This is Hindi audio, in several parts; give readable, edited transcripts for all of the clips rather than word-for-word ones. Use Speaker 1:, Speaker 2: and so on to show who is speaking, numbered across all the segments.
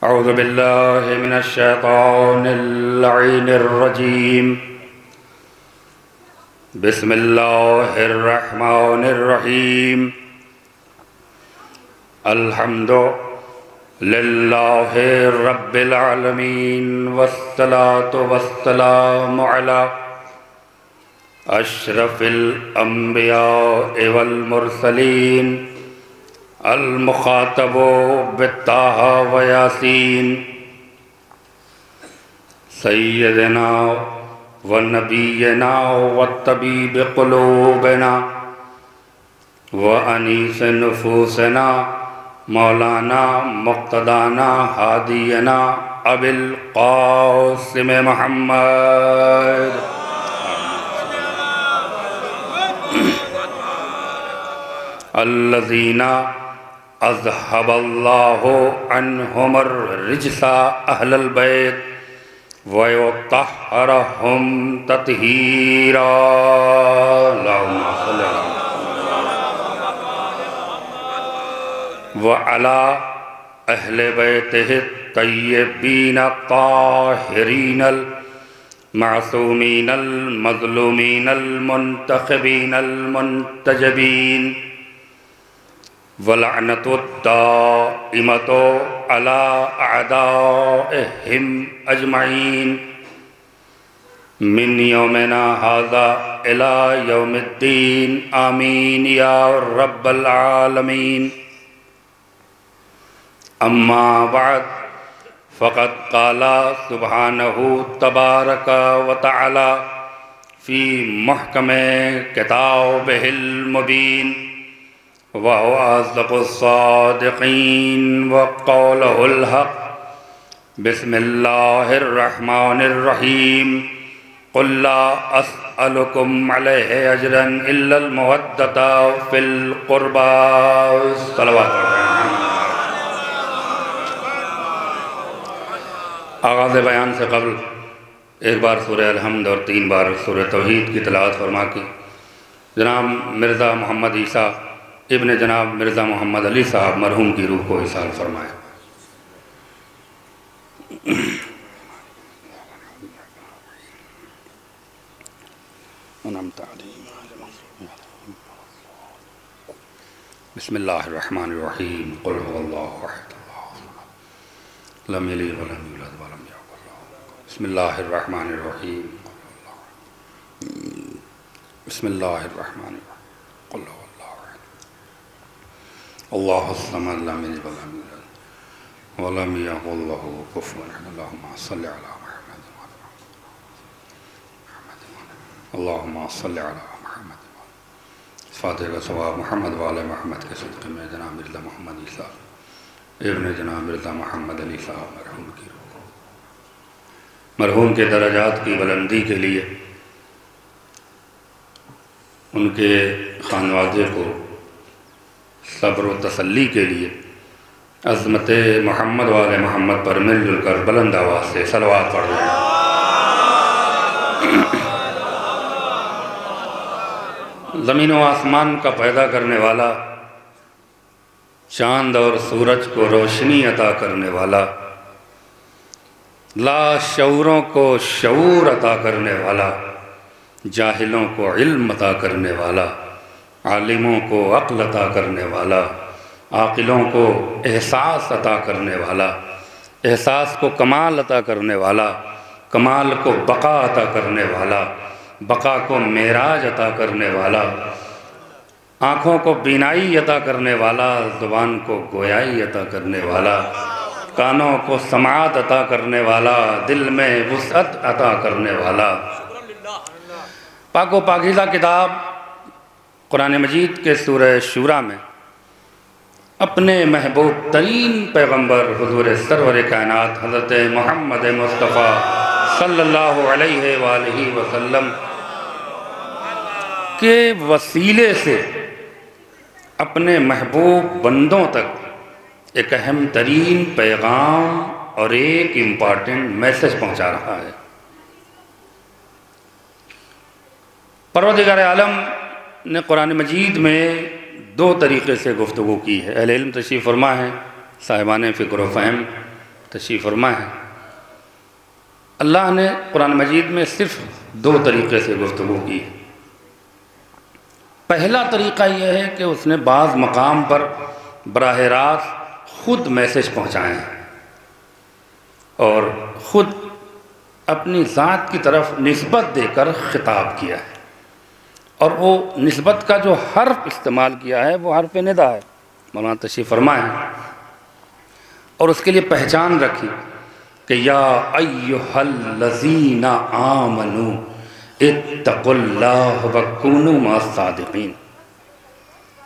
Speaker 1: औज़ु बिल्लाहि मिनश शैतानिर लईनिर रजीम। बिस्मिल्लाहिर रहमानिर रहीम। अल्हम्दु लिल्लाहि रब्बिल आलमीन वस्सलातु वस्सलामु अला अशरफिल अंबिया वल मुरसलीन अल मुखातबो बित्ताहा व यासीन सय्यदना व नबीना व तबीब क़ुलूबना व अनीस नुफूसना मौलाना मुक़्तदाना हादियना अबिल क़ासिम मुहम्मद अल्लज़ीना अज़हबल्लाहु अन्हुमुर रिज्सा अहलल बैत व युत्तहहिरहुम तत्हीरा। अल्लाहुम्मा सल्लि व अला अहले बैतिहि तय्यबीन ताहिरीनल मासूमीनल मज़लूमीनल मुंतखबीनल मुंतजबीन वलअनतु दाइमतु अला अअदाइहिम अजमईन मिन यौमिना हाज़ा इला यौमिद्दीन आमीन या रब्बल आलमीन। अम्मा बाद फ़क़द क़ाला सुब्हानहु तबारक व तआला फ़ी मुहकमे किताबिहिल मुबीन व हुवा अस्दक़ुस सादिक़ीन व क़ौलुहुल हक़। बिस्मिल्लाहिर रहमानिर रहीम। क़ुल ला अस्अलुकुम अलैहि अजरन इल्लल मवद्दता फ़िल क़ुरबा। सलवात। आगाज़ बयान से कबल एक बार सूरह अल-हम्द और 3 बार सूरह तौहीद की तिलावत फरमा की जनाब मिर्ज़ा मोहम्मद ईसा इब्न जनाब मिर्ज़ा मोहम्मद अली साहब मरहूम की रूह को इसाल फरमाए। बिस्मिल्लाहिर्रहमानिर्रहीम। क़ुल हुवल्लाहु अहद लम यलिद व लम यूलद व लम यकुल लहू कुफुवन अहद। बिस्मिल्लाहिर्रहमानिर्रहीम। बिस्मिल्लाहिर्रहमानिर्रहीम। क़ुल हुवल्लाहु अहद अल्लाहुस समद लम यलिद व लम यूलद व लम यकुल लहू कुफुवन अहद। अल्लाहुम्मा सल्लि अला मुहम्मद व अला मुहम्मद। अल्लाहुम्मा सल्लि अला मुहम्मद फातिह का सवाब मोहम्मद वाले मोहम्मद के सदक़े में जनाब मिर्ज़ा मोहम्मद ईसा इब्न जनाब मिर्ज़ा मोहम्मद अली साहब मरहूम की रूह मरहूम के दर्जात की बुलंदी के लिए उनके खानवादे को सब्र व तसल्ली के लिए अज़मत मोहम्मद वाले मोहम्मद पर मिलजुल कर बुलंद आवाज़ से सलवात पढ़ रहे हैं। ज़मीन व आसमान का पैदा करने वाला, चाँद और सूरज को रोशनी अता करने वाला, लाशऊरों को शऊर अता करने वाला, जाहिलों को इल्म अता करने वाला, आलिमों को अक्ल अता करने वाला, आकिलों को एहसास अता करने वाला, एहसास को कमाल अता करने वाला, कमाल को बका अता करने वाला, बका को मेराज अता करने वाला, आँखों को बीनाई अता करने वाला, ज़ुबान को गोयाई अता करने वाला, कानों को समाअत अता करने वाला, दिल में वुसअत अता करने वाला। पाको पाकीज़ा किताब कुरान मजीद के सूरह शूरा में अपने महबूब तरीन पैगम्बर हुज़ूर सरवर कायनात हज़रत मोहम्मद मुस्तफ़ा सल्लल्लाहु अलैहि वालैहि वसल्लम के वसीले से अपने महबूब बंदों तक एक अहम तरीन पैगाम और एक इम्पॉर्टेंट मैसेज पहुँचा रहा है। परवरदिगार आलम ने कुरान मजीद में दो तरीक़े से गुफ्तगू की है। अहले इल्म तशरीफ़ फरमा है, साहिबान फ़िक्र व फ़हम तशरीफ़ फरमा है। अल्लाह ने कुरान मजीद में सिर्फ दो तरीक़े से गुफ्तगू की। पहला तरीक़ा यह है कि उसने बाज़ मकाम पर बराह रास्त ख़ुद मैसेज पहुँचाए हैं और ख़ुद अपनी ज़ात की तरफ निस्बत देकर ख़िताब किया है, और वो निस्बत का जो हर्फ इस्तेमाल किया है वो हर्फ निदा है। मौलाना तशरीफ़ फरमाए और उसके लिए पहचान रखी कि या अय्युहल्लज़ीना आमनू इत्तक़ुल्लाह वकुनू मस्सादिक़ीन,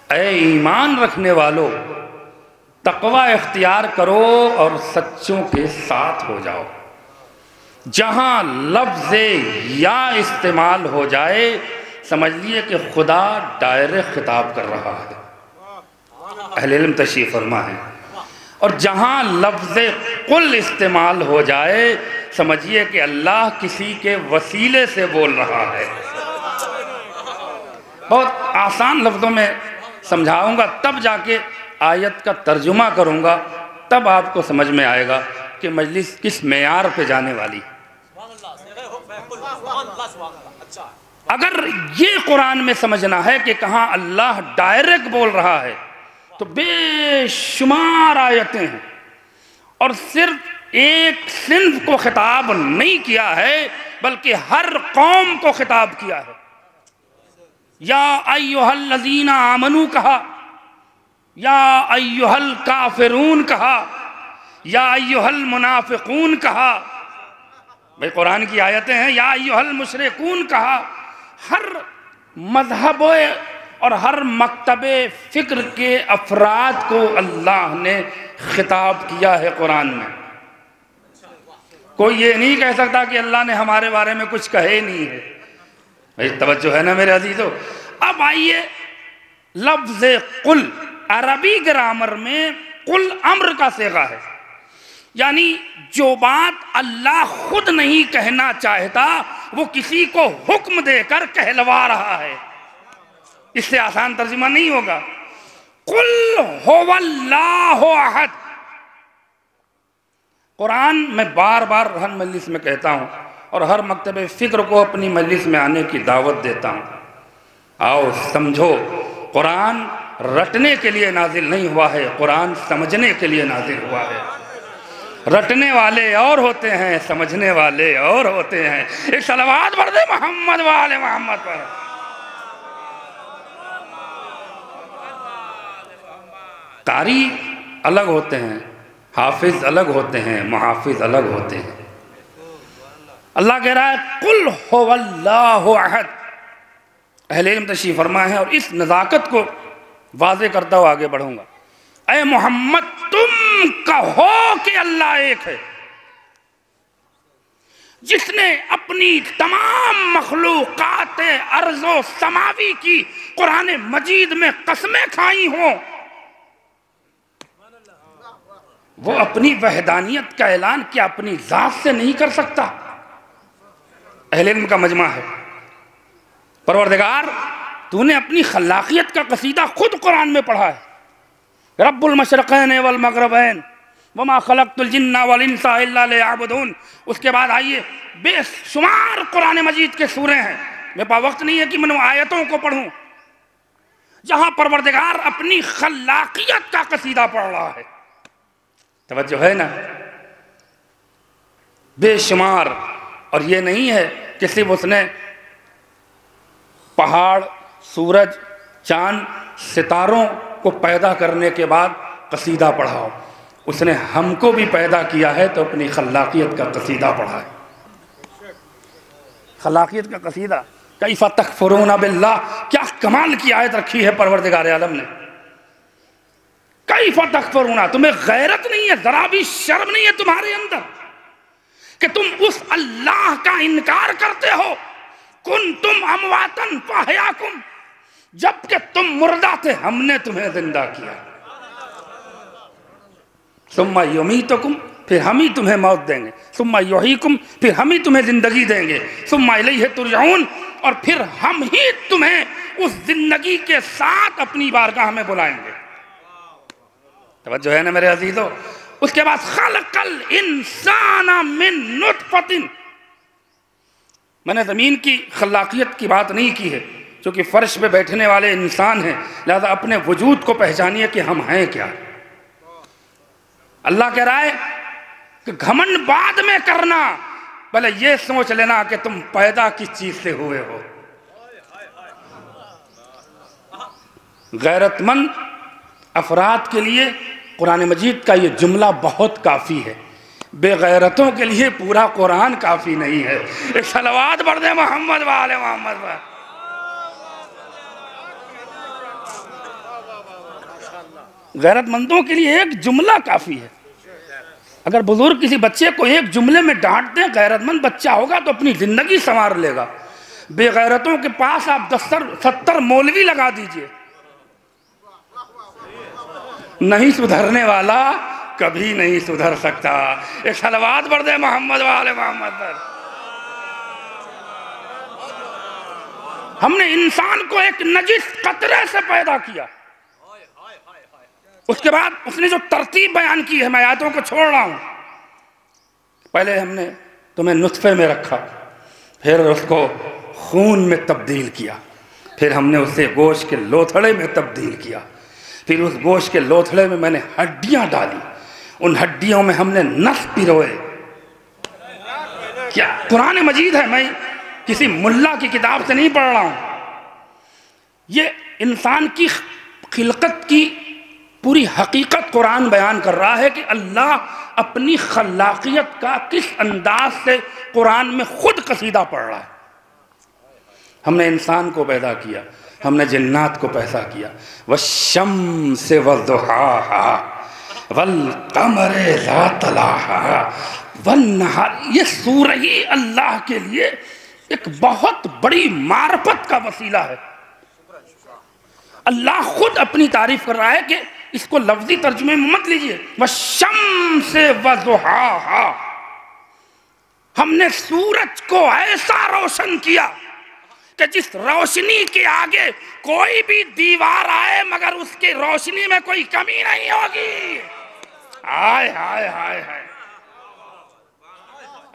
Speaker 1: ऐ ईमान रखने वालों तक़वा इख्तियार करो और सच्चों के साथ हो जाओ। जहाँ लफ्ज़ या इस्तेमाल हो जाए समझ लिए कि खुदा डायरेक्ट खिताब कर रहा है, अहले इल्म तशरीफ़ फरमा है। और जहाँ लफ्ज़ कुल इस्तेमाल हो जाए समझिए कि अल्लाह किसी के वसीले से बोल रहा है। बहुत आसान लफ्ज़ों में समझाऊंगा, तब जाके आयत का तर्जुमा करूंगा, तब आपको समझ में आएगा कि मजलिस किस मेयार पे जाने वाली। अगर ये कुरान में समझना है कि कहाँ अल्लाह डायरेक्ट बोल रहा है तो बेशुमार आयतें हैं, और सिर्फ एक सिंफ को खिताब नहीं किया है बल्कि हर कौम को खिताब किया है। या अय्युहल्लज़ीना आमनू कहा, या अय्युहल काफिरून कहा, या अय्युहल मुनाफिकून कहा। भाई कुरान की आयतें हैं। या अय्युहल मुशरिकून कहा। हर मजहब और हर मकतबे फ़िक्र के अफराद को अल्लाह ने खिताब किया है कुरान में। कोई ये नहीं कह सकता कि अल्लाह ने हमारे बारे में कुछ कहे ही नहीं है। भाई तवज्जो है ना मेरे अजीजों। अब आइए, लफ्ज़ कुल अरबी ग्रामर में कुल अम्र का सेगा है, यानी जो बात अल्लाह खुद नहीं कहना चाहता वो किसी को हुक्म देकर कहलवा रहा है। इससे आसान तर्जुमा नहीं होगा। कुल हुवल्लाहु अहद। कुरान में बार बार हर मजलिस में कहता हूँ और हर मकतबे फ़िक्र को अपनी मजलिस में आने की दावत देता हूँ। आओ समझो, कुरान रटने के लिए नाजिल नहीं हुआ है, कुरान समझने के लिए नाजिल हुआ है। रटने वाले और होते हैं, समझने वाले और होते हैं। एक सलावत पढ़ दे मोहम्मद वाले मोहम्मद पर। कारी अलग होते हैं, हाफिज अलग होते हैं, मुहाफिज अलग होते हैं। अल्लाह कह रहा है कुल हुवल्लाहु अहद। अहले इल्म तशरीफ़ फरमा है और इस नज़ाकत को वाज़े करता हुआ आगे बढ़ूंगा। ऐ मोहम्मद तुम कहो कि अल्लाह एक है, जिसने अपनी तमाम मखलूक़ात अर्ज़ो समावी की कुरान मजीद में कसमें खाई हों, वो अपनी वहदानियत का ऐलान क्या अपनी ज़ात से नहीं कर सकता? अहले इल्म का मजमा है। परवरदिगार तूने अपनी खलाकियत का कसीदा खुद कुरान में पढ़ा है। रब्बुल मशरक़ैन वल मग़रिबैन वमा खलक़तुल जिन्ना वल इंसा इल्ला लियअबुदून। उसके बाद आइए, बेशुमार कुरान मजीद के सूरे हैं। मेरे पास वक्त नहीं है कि मैं आयतों को पढ़ूं, जहां परवरदिगार अपनी खलाकियत का कसीदा पढ़ रहा है। तवज्जो है ना? बेशुमार। और ये नहीं है कि सिर्फ उसने पहाड़, सूरज, चांद, सितारों को पैदा करने के बाद कसीदा पढ़ाओ। उसने हमको भी पैदा किया है तो अपनी खलाकियत का कसीदा पढ़ा है। खलाकियत का कसीदा। कैफ़ तकफ़ुरून बिल्लाह, क्या कमाल की आयत रखी है परवरदिगार आलम ने। कैफ़ तकफ़ुरून, तुम्हें गैरत नहीं है, जरा भी शर्म नहीं है तुम्हारे अंदर कि तुम उस अल्लाह का इनकार करते हो। कुन तुम अमवातन फ़अहयाकुम, जबकि तुम मुर्दा थे हमने तुम्हें जिंदा किया। सुम्मा युमीतुकुम, फिर हम ही तुम्हें मौत देंगे। सुम्मा युहीकुम, फिर हम ही तुम्हें जिंदगी देंगे। सुम्मा इलैहि तुरजाऊन, और फिर हम ही तुम्हें उस जिंदगी के साथ अपनी बारगाह में बुलाएंगे। तवज्जो है ना मेरे अजीजों। उसके बाद खलकल इंसान मिन नुतफतिन। मैंने ज़मीन की खलाकियत की बात नहीं की है, क्योंकि फर्श पे बैठने वाले इंसान हैं, लिहाजा अपने वजूद को पहचानिए कि हम हैं क्या। अल्लाह कह रहा है कि घमंड बाद में करना, पहले ये सोच लेना कि तुम पैदा किस चीज से हुए हो। गैरतमंद अफराद के लिए कुरान मजीद का ये जुमला बहुत काफ़ी है, बेगैरतों के लिए पूरा कुरान काफ़ी नहीं है। एक सलवात पढ़ दे मोहम्मद वाले मोहम्मद पर। गैरतमंदों के लिए एक जुमला काफ़ी है। अगर बुजुर्ग किसी बच्चे को एक जुमले में डांट दें, गैरतमंद बच्चा होगा तो अपनी ज़िंदगी संवार लेगा। बेगैरतों के पास आप 70 मौलवी लगा दीजिए, नहीं सुधरने वाला कभी नहीं सुधर सकता। एक सलवात पढ़ दे मोहम्मद वाले मोहम्मद पर। हमने इंसान को एक नजिस कतरे से पैदा किया, उसके बाद उसने जो तरतीब बयान की है, मैं आयतों को छोड़ रहा हूं। पहले हमने तुम्हें नुत्फे में रखा, फिर उसको खून में तब्दील किया, फिर हमने उसे गोश्त के लोथड़े में तब्दील किया, फिर उस गोश्त के लोथड़े में मैंने हड्डियां डाली, उन हड्डियों में हमने नस पिरोए। क्या कुरान मजीद है, मैं किसी मुल्ला की किताब से नहीं पढ़ रहा हूं। ये इंसान की खिलकत की पूरी हकीकत कुरान बयान कर रहा है कि अल्लाह अपनी खलाकियत का किस अंदाज से कुरान में खुद कसीदा पढ़ रहा है। हमने इंसान को पैदा किया, हमने जिन्नात को पैदा किया। वश्शम्स वद्दुहाहा वल क़मरि ज़ातलाहा वन्नहार। ये सूरह ही अल्लाह के लिए एक बहुत बड़ी मार्फत का वसीला है। अल्लाह खुद अपनी तारीफ कर रहा है कि इसको लफ्जी तर्जुमे में मत लीजिए। वश्शम्स वद्दुहाहा, हमने सूरज को ऐसा रोशन किया कि जिस रोशनी के आगे कोई भी दीवार आए मगर उसकी रोशनी में कोई कमी नहीं होगी। हाय हाय हाय हाय।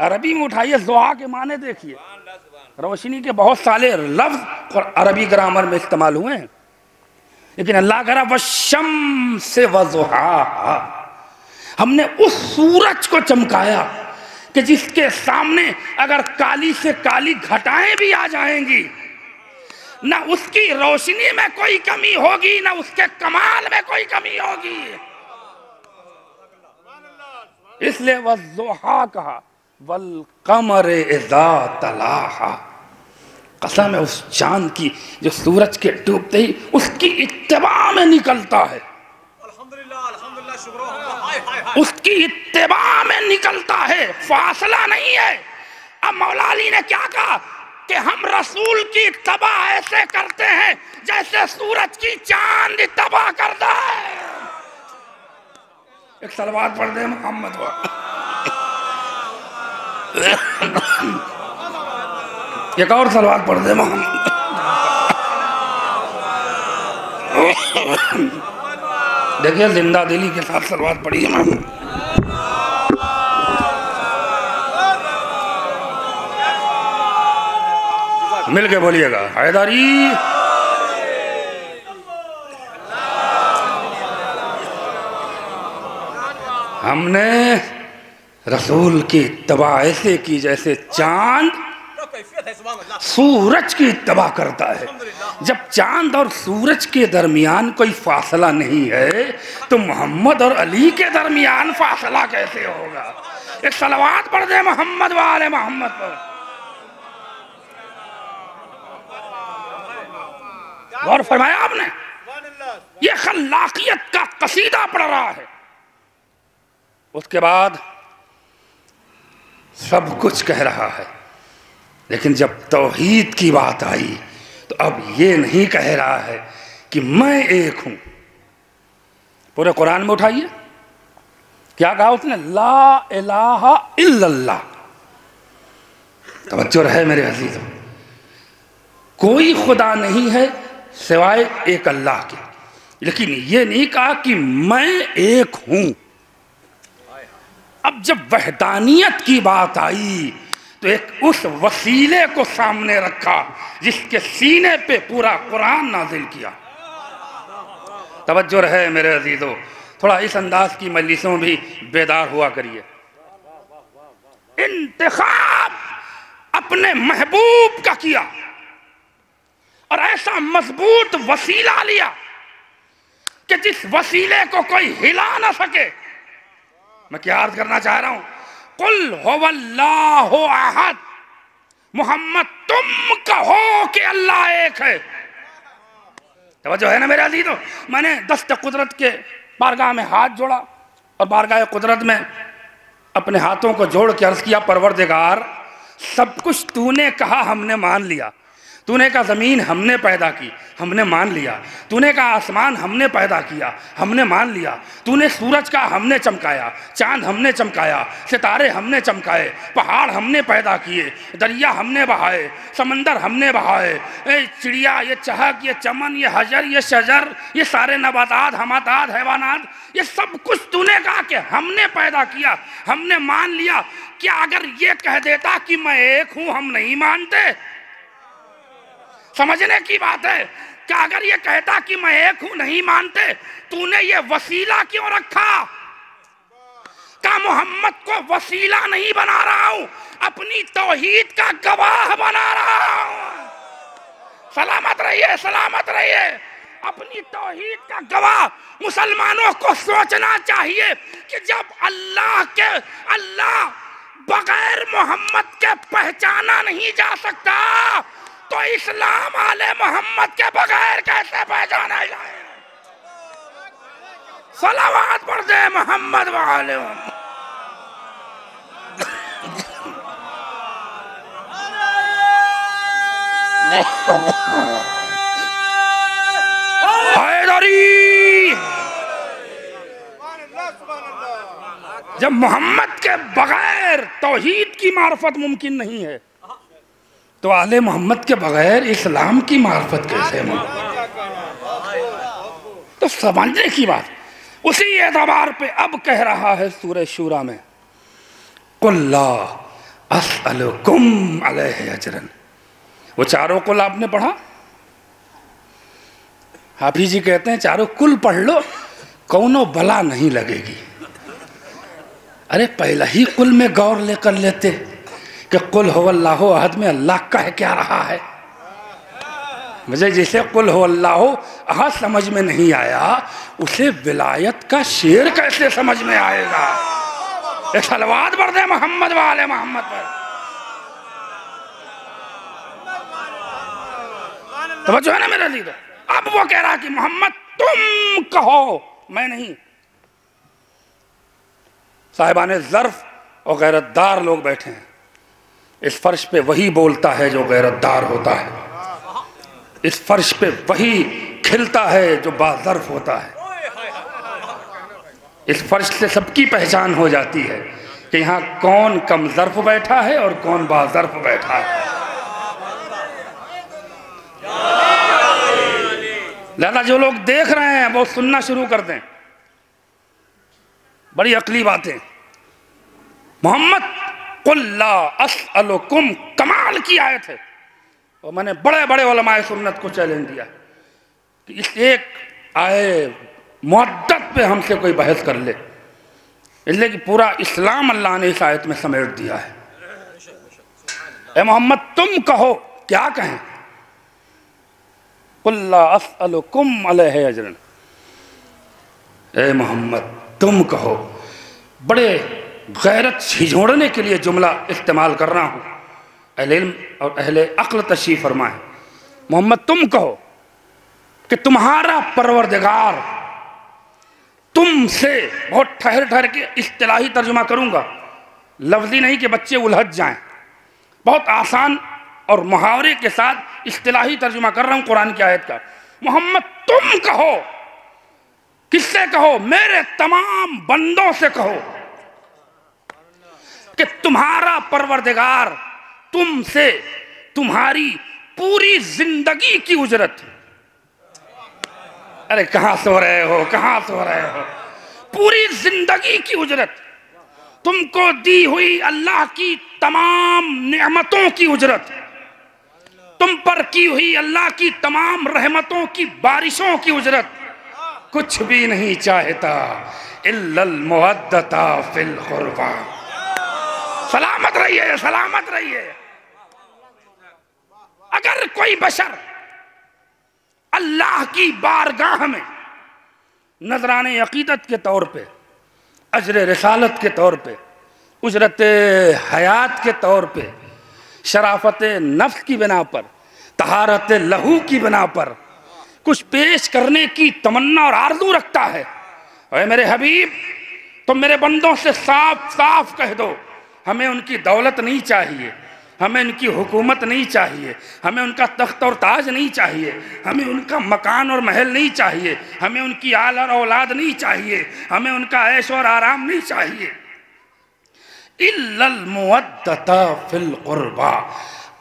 Speaker 1: अरबी में उठाइए, ज़ुहा के माने देखिए। रोशनी के बहुत सारे लफ्ज अरबी ग्रामर में इस्तेमाल हुए हैं, लेकिन अल्लाह कह रहा वश्शम्स वज़ुहाहा, हमने उस सूरज को चमकाया कि जिसके सामने अगर काली से काली घटाएं भी आ जाएंगी, ना उसकी रोशनी में कोई कमी होगी, ना उसके कमाल में कोई कमी होगी। इसलिए वज़्ज़ुहा कहा, वल क़मरि इज़ा तलाहा। कसम है उस चांद की जो सूरज के डूबते ही उसकी इत्तिबा में निकलता है, उसकी इत्तिबा में निकलता है, फासला नहीं है। अब मौला अली ने क्या कहा कि हम रसूल की इत्तिबा ऐसे करते हैं जैसे सूरज की चांद इत्तिबा करता है। एक सलवात पढ़ दे मोहम्मद वाला। एक और सलवात पढ़ दे मोहम्मद। देखिए जिंदा दिली के साथ सलवात पढ़ी है मैम। मिल के बोलिएगा, हैदरी। हमने रसूल की इत्तिबा ऐसे की जैसे चांद सूरज की इत्तिबा करता है। जब चांद और सूरज के दरमियान कोई फासला नहीं है तो मोहम्मद और अली के दरमियान फासला कैसे होगा। एक सलवात पढ़ दे मोहम्मद वाले मोहम्मद पर। गौर फरमाया आपने, ये खलाकियत का कसीदा पढ़ रहा है। उसके बाद सब कुछ कह रहा है, लेकिन जब तौहीद की बात आई तो अब ये नहीं कह रहा है कि मैं एक हूं। पूरे कुरान में उठाइए, क्या कहा उसने, ला इलाहा इल्लल्लाह। तवज्जो रहे मेरे अजीजों, कोई खुदा नहीं है सिवाय एक अल्लाह के, लेकिन ये नहीं कहा कि मैं एक हूं। अब जब वहदानियत की बात आई तो एक उस वसीले को सामने रखा जिसके सीने पे पूरा कुरान नाजिल किया। तवज्जो रहे मेरे अजीजों, थोड़ा इस अंदाज की मजलिसों भी बेदार हुआ करिए। इंतखाब अपने महबूब का किया और ऐसा मजबूत वसीला लिया कि जिस वसीले को कोई हिला ना सके। मैं क्या अर्ज करना चाह रहा हूं, कुल हुवल्लाहु अहद, मोहम्मद तुम कहो कि अल्लाह एक है। तवज्जो है ना मेरे अजीजों, मैंने दस्त कुदरत के बारगाह में हाथ जोड़ा और बारगाह कुदरत में अपने हाथों को जोड़ के अर्ज किया, परवरदिगार सब कुछ तूने कहा हमने मान लिया। तूने कहा ज़मीन हमने पैदा की, हमने मान लिया। तूने कहा आसमान हमने पैदा किया, हमने मान लिया। तूने सूरज का हमने चमकाया, चांद हमने चमकाया, सितारे हमने चमकाए, पहाड़ हमने पैदा किए, दरिया हमने बहाए, समंदर हमने बहाए, चिड़िया, ये चहक, ये चमन, ये हजर, ये शजर, ये सारे नबातात, हमातात, हैवानात, ये सब कुछ तूने कहा कि हमने पैदा किया, हमने मान लिया। क्या अगर ये कह देता कि मैं एक हूं, हम नहीं मानते? समझने की बात है। क्या अगर ये कहता कि मैं एक हूं, नहीं मानते? तूने ये वसीला क्यों रखा? का मोहम्मद को वसीला नहीं बना रहा हूं, अपनी तौहीद का गवाह बना रहा हूं। सलामत रहिए, सलामत रहिए। अपनी तौहीद का गवाह मुसलमानों को सोचना चाहिए कि जब अल्लाह बगैर मोहम्मद के पहचाना नहीं जा सकता तो इस्लाम आले मोहम्मद के बगैर कैसे पहचाना जाए? सलावत पढ़ दे मोहम्मद वाले। हैदरी, जब मोहम्मद के बगैर तौहीद की मार्फत मुमकिन नहीं है तो आले मोहम्मद के बगैर इस्लाम की मार्फत कैसे मुमकिन? तो समझने की बात उसी एतबार पे अब कह रहा है सूरह शूरा में, कुल ला अस्अलुकुम अलैहि अजरन। वो चारों कुल आपने पढ़ा? हाफिज जी कहते हैं चारों कुल पढ़ लो, कौनो बला नहीं लगेगी। अरे पहला ही कुल में गौर लेकर लेते कि कुल हुवल्लाहु अहद में अल्लाह कह क्या रहा है। मुझे जैसे कुल हुवल्लाहु अहद समझ में नहीं आया, उसे विलायत का शेर कैसे समझ में आएगा? एक सलवात पढ़ दे मोहम्मद वाले मोहम्मद पर। तो जो है ना मेरा लीडर, अब वो कह रहा कि मोहम्मद तुम कहो, मैं नहीं। साहिबाने ज़र्फ और गैरतदार लोग बैठे हैं। इस फर्श पे वही बोलता है जो गैरतदार होता है, इस फर्श पे वही खिलता है जो बाज़र्फ होता है। इस फर्श से सबकी पहचान हो जाती है कि यहाँ कौन कम ज़र्फ बैठा है और कौन बाज़र्फ बैठा है। लिहाजा जो लोग देख रहे हैं वो सुनना शुरू कर दें। बड़ी अकली बातें। मोहम्मद कुल ला अस्अलुकुम, कमाल की आयत है। और मैंने बड़े बड़े उलमाए सुन्नत को चैलेंज दिया कि इस एक आए मुद्दत पे हमसे कोई बहस कर ले, इसलिए कि पूरा इस्लाम अल्लाह ने इस आयत में समेट दिया है। ए मोहम्मद तुम कहो, क्या कहें? कुल ला अस्अलुकुम अलैहि अजरन। ए मोहम्मद तुम कहो। बड़े गैरत झिझोड़ने के लिए जुमला इस्तेमाल कर रहा हूँ। अहले इल्म और अहले अक्ल तशरीफ फरमाए, मोहम्मद तुम कहो कि तुम्हारा परवरदिगार तुमसे, बहुत ठहर ठहर के इस्तिलाही तर्जुमा करूँगा, लफ्जी नहीं कि बच्चे उलझ जाएं, बहुत आसान और मुहावरे के साथ इस्तिलाही तर्जुमा कर रहा हूँ कुरान की आयत का। मोहम्मद तुम कहो, किससे कहो? मेरे तमाम बंदों से कहो कि तुम्हारा परवरदिगार तुमसे तुम्हारी पूरी जिंदगी की उजरत। अरे कहां सो रहे हो, कहां सो रहे हो? पूरी जिंदगी की उजरत तुमको दी हुई अल्लाह की तमाम नेमतों की उजरत, तुम पर की हुई अल्लाह की तमाम रहमतों की बारिशों की उजरत कुछ भी नहीं चाहता इल्लल मुअद्दता फिल क़ुर्बा। सलामत रहिए, सलामत रहिए। अगर कोई बशर अल्लाह की बारगाह में नजराने अकीदत के तौर पे, अजर रिसालत के तौर पे, उजरत हयात के तौर पे, शराफत नफ्स की बिना पर, तहारत लहू की बिना पर कुछ पेश करने की तमन्ना और आरज़ू रखता है, अरे मेरे हबीब तुम मेरे बंदों से साफ साफ कह दो, हमें उनकी दौलत नहीं चाहिए, हमें उनकी हुकूमत नहीं चाहिए, हमें उनका तख्त और ताज नहीं चाहिए, हमें उनका मकान और महल नहीं चाहिए, हमें उनकी आल और औलाद नहीं चाहिए, हमें उनका ऐश और आराम नहीं चाहिए। इल्लल मुअद्दता फिल क़ुर्बा,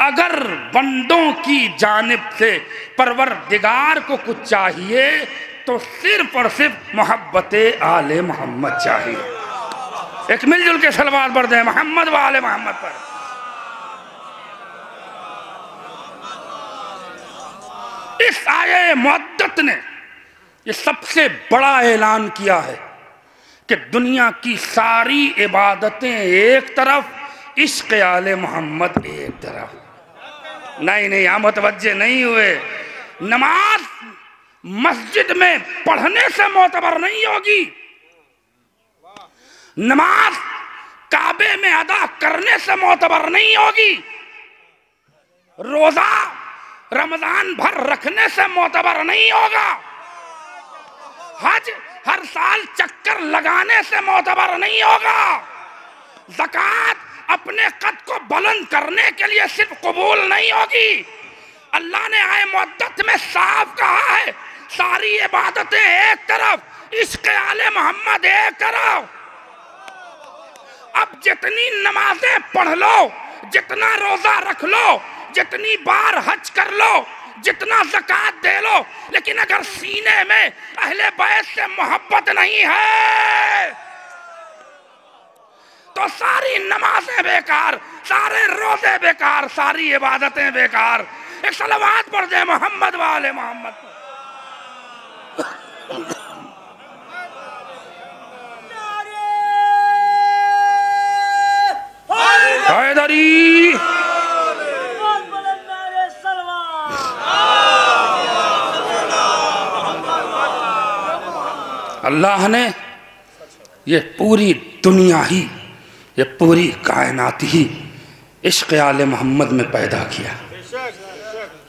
Speaker 1: अगर बंदों की जानिब से परवरदिगार को कुछ चाहिए तो सिर्फ और सिर्फ मोहब्बत आले मोहम्मद चाहिए। एक मिलजुल के सलवात पढ़ दें मोहम्मद व आले मोहम्मद पर। इस आये मुअद्दत ने ये सबसे बड़ा ऐलान किया है कि दुनिया की सारी इबादतें एक तरफ, इश्क़ आले मोहम्मद एक तरफ। नहीं, आप मुतवज्जे नहीं हुए। नमाज मस्जिद में पढ़ने से मोतबर नहीं होगी, नमाज काबे में अदा करने से मोतबर नहीं होगी, रोजा रमजान भर रखने से मोतबर नहीं होगा, हज हर साल चक्कर लगाने से मोतबर नहीं होगा, ज़कात अपने कद को बुलंद करने के लिए सिर्फ कबूल नहीं होगी। अल्लाह ने आए मुअद्दत में साफ कहा है सारी इबादतें एक तरफ, इश्क़ आले मोहम्मद एक तरफ। अब जितनी नमाजें पढ़ लो, जितना रोजा रख लो, जितनी बार हज कर लो, जितना ज़कात दे लो, लेकिन अगर सीने में अहले बैत से मोहब्बत नहीं है तो सारी नमाजें बेकार, सारे रोजे बेकार, सारी इबादतें बेकार। एक सलावत पढ़ दे मोहम्मद वाले मोहम्मद। हैदरी अल्लाह ने ये पूरी दुनिया ही, ये पूरी कायनात ही इश्क़ आले मोहम्मद में पैदा किया।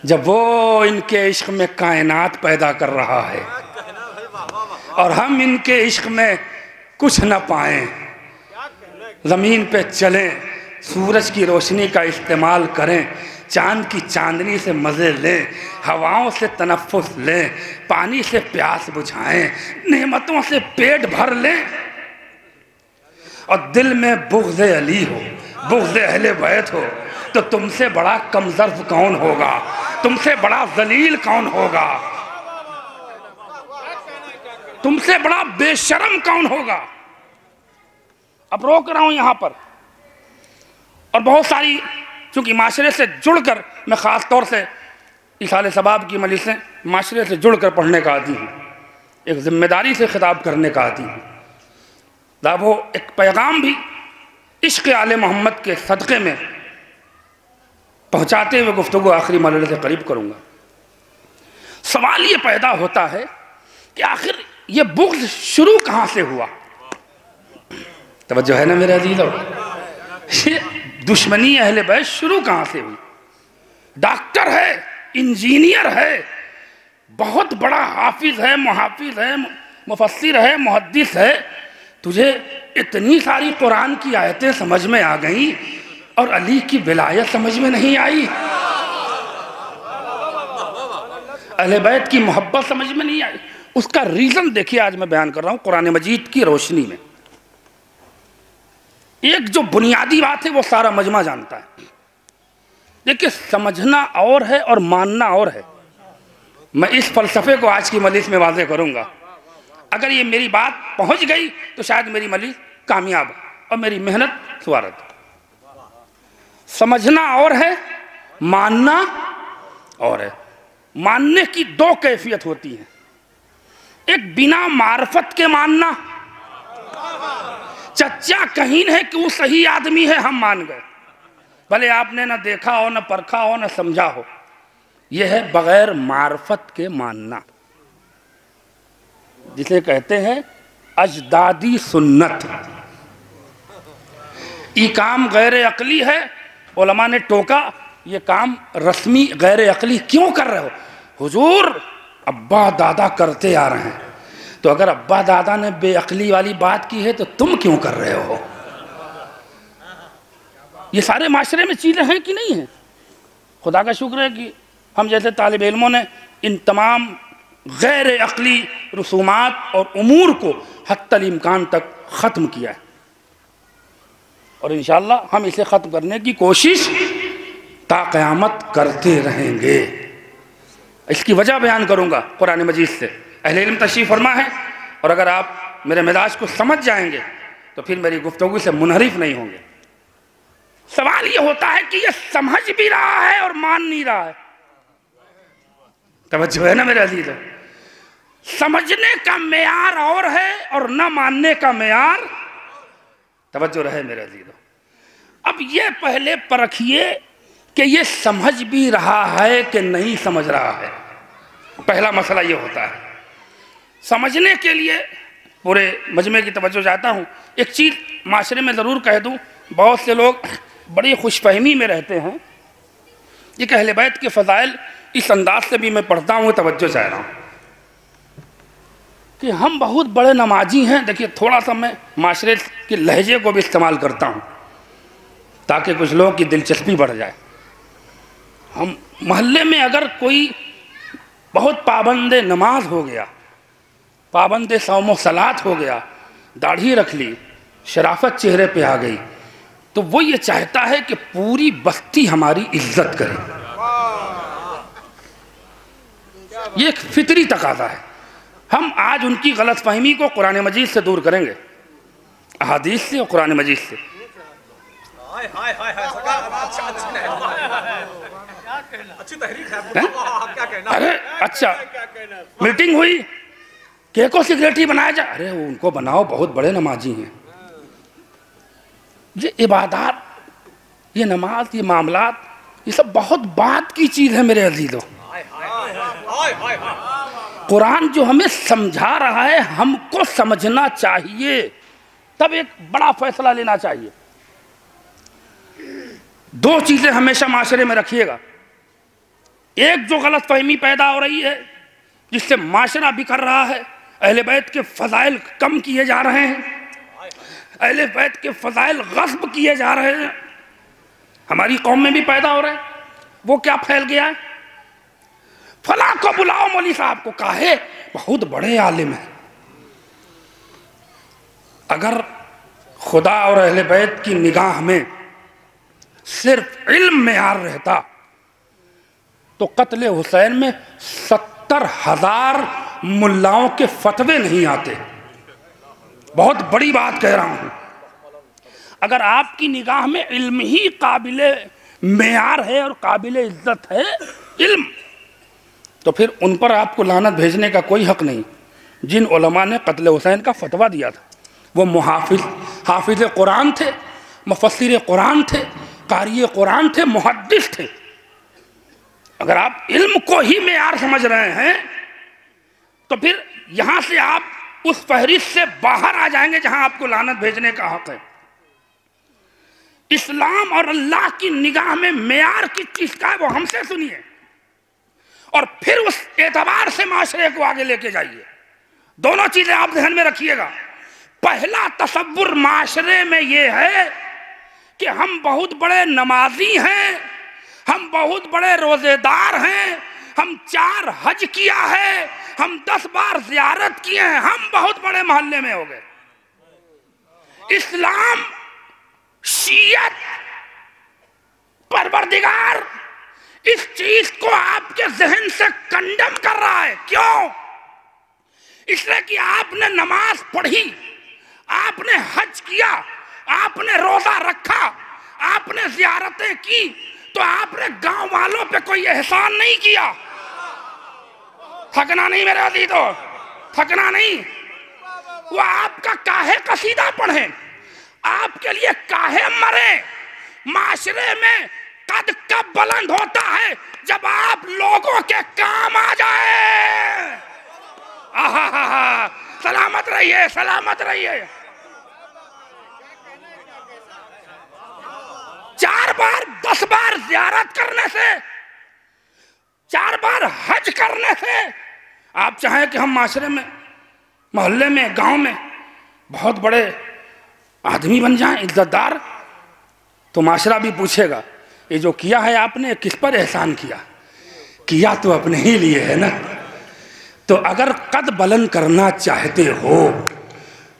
Speaker 1: जब वो इनके इश्क़ में कायनात पैदा कर रहा है और हम इनके इश्क़ में कुछ न पाएं, ज़मीन पे चलें, सूरज की रोशनी का इस्तेमाल करें, चांद की चांदनी से मज़े लें, हवाओं से तनफ़ुस लें, पानी से प्यास बुझाएं, नेमतों से पेट भर लें और दिल में बुग़्ज़ अली हो, बुग़्ज़ अहले बैत हो, तो तुमसे बड़ा कमज़र्फ़ कौन होगा, तुमसे बड़ा ज़लील कौन होगा, तुमसे बड़ा बेशर्म कौन होगा। अब रोक रहा हूं यहां पर, और बहुत सारी चूंकि माशरे से जुड़कर मैं ख़ास तौर से इसाले सबाब की मजलिस से माशरे से जुड़कर पढ़ने का आदी हूँ, एक जिम्मेदारी से खिताब करने का आदी हूँ। वो एक पैगाम भी इश्क़ आले मोहम्मद के सदक़े में पहुँचाते हुए गुफ्तगू आखिरी मरहले से करीब करूँगा। सवाल ये पैदा होता है कि आखिर ये बुग़्ज़ शुरू कहाँ से हुआ। तवज्जो है ना मेरे अज़ीज़ों, ये दुश्मनी अहले बैत शुरू कहाँ से हुई। डॉक्टर है, इंजीनियर है, बहुत बड़ा हाफिज है, मुहाफिज है, मुफस्सिर है, मुहद्दिस है, तुझे इतनी सारी कुरान की आयतें समझ में आ गई और अली की विलायत समझ में नहीं आई, अहले बैत की मोहब्बत समझ में नहीं आई। उसका रीज़न देखिए, आज मैं बयान कर रहा हूँ कुरान मजीद की रोशनी में। एक जो बुनियादी बात है वो सारा मजमा जानता है, देखिए समझना और है और मानना और है। मैं इस फलसफे को आज की मजलिस में वाज़े करूँगा। अगर ये मेरी बात पहुँच गई तो शायद मेरी मजलिस कामयाब है। और मेरी मेहनत स्वार्थ। समझना और है, मानना और है। मानने की दो कैफियत होती है, एक बिना मार्फत के मानना, चच्चा कहीं है कि वो सही आदमी है हम मान गए, भले आपने ना देखा हो, ना परखा हो, ना समझा हो। यह है बगैर मार्फत के मानना, जिसे कहते हैं अजदादी सुन्नत। ये काम गैर अकली है, उलमा ने टोका, ये काम रस्मी गैर अकली क्यों कर रहे हो? हुजूर अब्बा दादा करते आ रहे हैं, तो अगर अब्बा दादा ने बेअकली वाली बात की है तो तुम क्यों कर रहे हो? ये सारे माशरे में चीज़ें हैं कि नहीं है? खुदा का शुक्र है कि हम जैसे तालिब इल्मों ने इन तमाम गैर अकली रसूमात और उमूर को हत्तल इम्कान तक ख़त्म किया है, और इंशाअल्लाह हम इसे ख़त्म करने की कोशिश ता क़यामत करते रहेंगे। इसकी वजह बयान करूँगा कुरान मजीद से। अहले इल्म तशरीफ़ फरमा है, और अगर आप मेरे मिजाज को समझ जाएंगे तो फिर मेरी गुफ्तगू से मुनहरिफ नहीं होंगे। सवाल ये होता है कि ये समझ भी रहा है और मान नहीं रहा है। तवज्जो है ना मेरे अजीज़ों? समझने का मेयार और है और न मानने का मेयार, तवज्जो रहे मेरे अजीज़ों। अब ये पहले परखिए कि ये समझ भी रहा है कि नहीं समझ रहा है। पहला मसला ये होता है। समझने के लिए पूरे मजमे की तवज्जो चाहता हूँ। एक चीज़ माशरे में ज़रूर कह दूँ, बहुत से लोग बड़ी खुशफहमी में रहते हैं। ये अहले बैत के फ़ज़ाइल इस अंदाज से भी मैं पढ़ता हूँ, तवज्जो चाह रहा हूँ कि हम बहुत बड़े नमाजी हैं। देखिए, थोड़ा सा मैं माशरे के लहजे को भी इस्तेमाल करता हूँ ताकि कुछ लोगों की दिलचस्पी बढ़ जाए। हम मोहल्ले में अगर कोई बहुत पाबंद नमाज हो गया, पाबंद सौम सलात हो गया, दाढ़ी रख ली, शराफत चेहरे पे आ गई, तो वो ये चाहता है कि पूरी बस्ती हमारी इज्जत करे। ये एक फितरी तकाजा है। हम आज उनकी गलत फहमी को कुरान मजीद से दूर करेंगे, अहादीस से और कुरान मजीद से।
Speaker 2: अच्छी तहरीक है।
Speaker 1: अरे अच्छा, मीटिंग हुई, के को सेक्रेटरी बनाया जाए, अरे उनको बनाओ, बहुत बड़े नमाजी हैं। ये इबादत, ये नमाज, ये मामलात, ये सब बहुत बात की चीज़ है मेरे अजीजों। कुरान जो हमें समझा रहा है, हमको समझना चाहिए, तब एक बड़ा फैसला लेना चाहिए। दो चीज़ें हमेशा माशरे में रखिएगा। एक जो गलत फहमी पैदा हो रही है, जिससे माशरा बिखर रहा है, अहले बैत के फ़ज़ाइल कम किए जा रहे हैं, अहले बैत के फ़ज़ाइल गस्ब किए जा रहे हैं, हमारी कौम में भी पैदा हो रहे हैं। वो क्या फैल गया है? फला को बुलाओ मौलवी साहब को, काहे बहुत बड़े आलिम हैं। अगर खुदा और अहले बैत की निगाह में सिर्फ इल्म मेयार रहता तो कत्ले हुसैन में 70,000 मुल्लाओं के फतवे नहीं आते। बहुत बड़ी बात कह रहा हूं। अगर आपकी निगाह में इल्म ही काबिले मेयार है और काबिले इज्जत है इल्म, तो फिर उन पर आपको लानत भेजने का कोई हक नहीं। जिन उलमा ने कत्ले हुसैन का फतवा दिया था वो हाफिज कुरान थे, मुफस्सिर कुरान थे, कारी कुरान थे, मुहद्दिस थे। अगर आप इल्म को ही मेयार समझ रहे हैं तो फिर यहां से आप उस फहरिस्त से बाहर आ जाएंगे जहां आपको लानत भेजने का हक है। इस्लाम और अल्लाह की निगाह में मेयार किस चीज का है वो हमसे सुनिए, और फिर उस एतबार से माशरे को आगे लेके जाइए। दोनों चीजें आप ध्यान में रखिएगा। पहला तसव्वुर माशरे में ये है कि हम बहुत बड़े नमाजी हैं, हम बहुत बड़े रोजेदार हैं, हम 4 हज किया है, हम 10 बार ज़ियारत किए हैं, हम बहुत बड़े मोहल्ले में हो गए। इस्लाम, शियत, परवरदिगार इस चीज को आपके जहन से कंडम कर रहा है। क्यों? इसलिए कि आपने नमाज पढ़ी, आपने हज किया, आपने रोजा रखा, आपने ज़ियारतें की, तो आपने गांव वालों पे कोई एहसान नहीं किया। थकना नहीं मेरे अजीज, तो थकना नहीं। वो आपका काहे कसीदा पढ़े, आपके लिए काहे मरे। माशरे में कद कब बुलंद होता है, जब आप लोगों के काम आ जाए। आहा, सलामत रहिए, सलामत रहिए। 4 बार 10 बार ज़ियारत करने से, 4 बार हज करने से आप चाहें कि हम माशरे में, मोहल्ले में, गांव में बहुत बड़े आदमी बन जाएं, इज्जतदार, तो माशरा भी पूछेगा ये जो किया है आपने किस पर एहसान किया? किया तो अपने ही लिए है ना। तो अगर कद बुलंद करना चाहते हो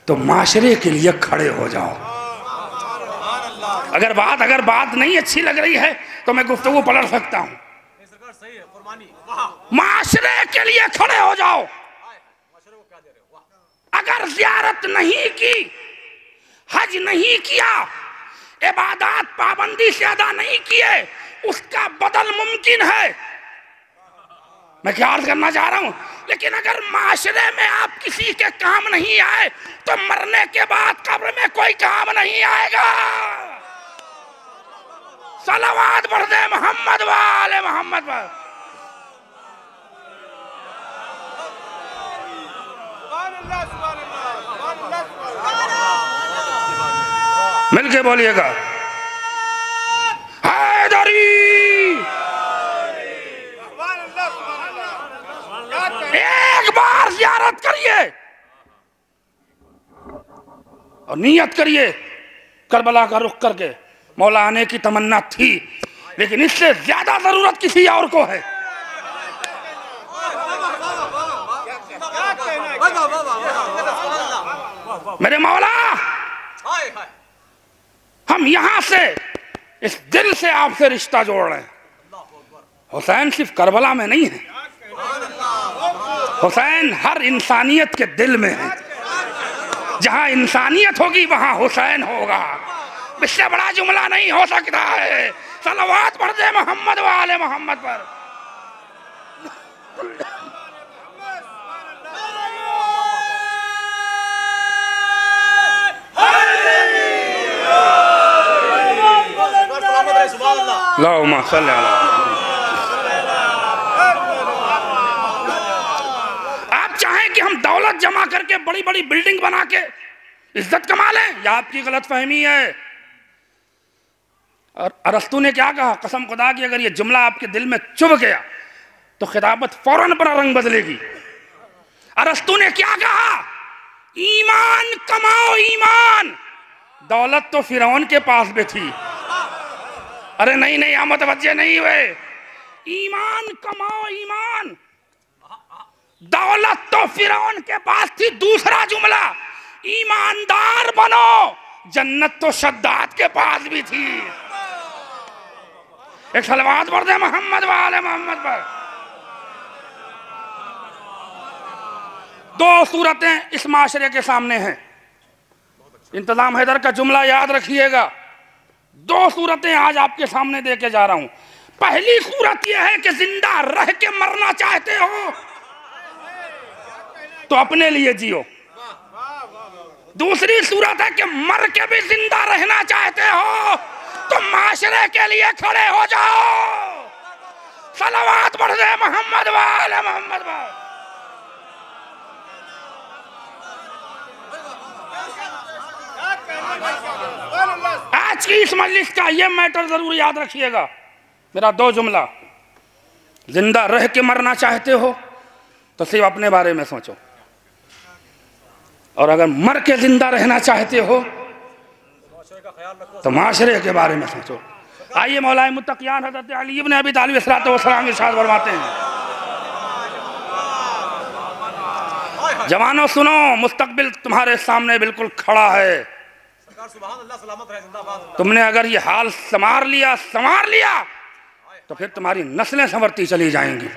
Speaker 1: तो माशरे के लिए खड़े हो जाओ। अगर बात नहीं अच्छी लग रही है तो मैं गुफ्तगू पलट सकता हूं। माशरे के लिए खड़े हो जाओ। अगर ज़ियारत नहीं की, हज नहीं किया, इबादत पाबंदी से अदा नहीं किए, उसका बदल मुमकिन है। मैं क्या अर्ज करना चाह रहा हूं, लेकिन अगर माशरे में आप किसी के काम नहीं आए तो मरने के बाद कब्र में कोई काम नहीं आएगा। सलावत बढ़ दे मोहम्मद वाले मोहम्मद पर। मिलके बोलिएगा हैदरी। एक बार ज़ियारत करिए और नियत करिए करबला का रुख करके। मौला आने की तमन्ना थी, लेकिन इससे ज्यादा जरूरत किसी और को है। मेरे मौला, हम यहां से, इस दिल से आपसे रिश्ता जोड़ रहे हैं। हुसैन सिर्फ करबला में नहीं है, हुसैन हर इंसानियत के दिल में है। जहां इंसानियत होगी वहां हुसैन होगा। इससे बड़ा जुमला नहीं हो सकता है। सलावत पढ़ दे मोहम्मद वाले मोहम्मद पर। अल्लाहुम्मा सल्ली अला। आप चाहें कि हम दौलत जमा करके बड़ी बड़ी बिल्डिंग बना के इज्जत कमा लें, यह आपकी गलत फहमी है। और अरस्तु ने क्या कहा, कसम खुदा की अगर ये जुमला आपके दिल में चुभ गया तो खिताबत फौरन अपना रंग बदलेगी। अरस्तु ने क्या कहा, ईमान कमाओ ईमान। दौलत तो फिरौन के पास भी थी। अरे नहीं नहीं, हम मुतवज्जे नहीं हुए। ईमान कमाओ ईमान। दौलत तो फिरौन के पास थी। दूसरा जुमला, ईमानदार बनो। जन्नत तो शद्दाद के पास भी थी। एक सलवात पढ़ दे मोहम्मद वाले मोहम्मद पर। दो सूरतें इस माशरे के सामने हैं। इंतजाम हैदर का जुमला याद रखिएगा। दो सूरतें आज आपके सामने दे के जा रहा हूं। पहली सूरत यह है कि जिंदा रह के मरना चाहते हो तो अपने लिए जियो। दूसरी सूरत है कि मर के भी जिंदा रहना चाहते हो तो माशरे के लिए खड़े हो जाओ। सलावत पढ़ दे मोहम्मद वाले मोहम्मद पर। आज की इस मजलिस का यह मैटर जरूर याद रखिएगा। मेरा दो जुमला, जिंदा रह के मरना चाहते हो तो सिर्फ अपने बारे में सोचो, और अगर मर के जिंदा रहना चाहते हो तो माशरे के बारे में सोचो। आइए मौलाए मुत्तकियान हज़रत अली इब्न अबी तालिब अलैहिस्सलाम इरशाद फरमाते हैं, जवानों सुनो, मुस्तकबिल तुम्हारे सामने बिल्कुल खड़ा है। तुमने अगर ये हाल संवार लिया तो फिर तुम्हारी नस्लें संवरती चली जाएंगी।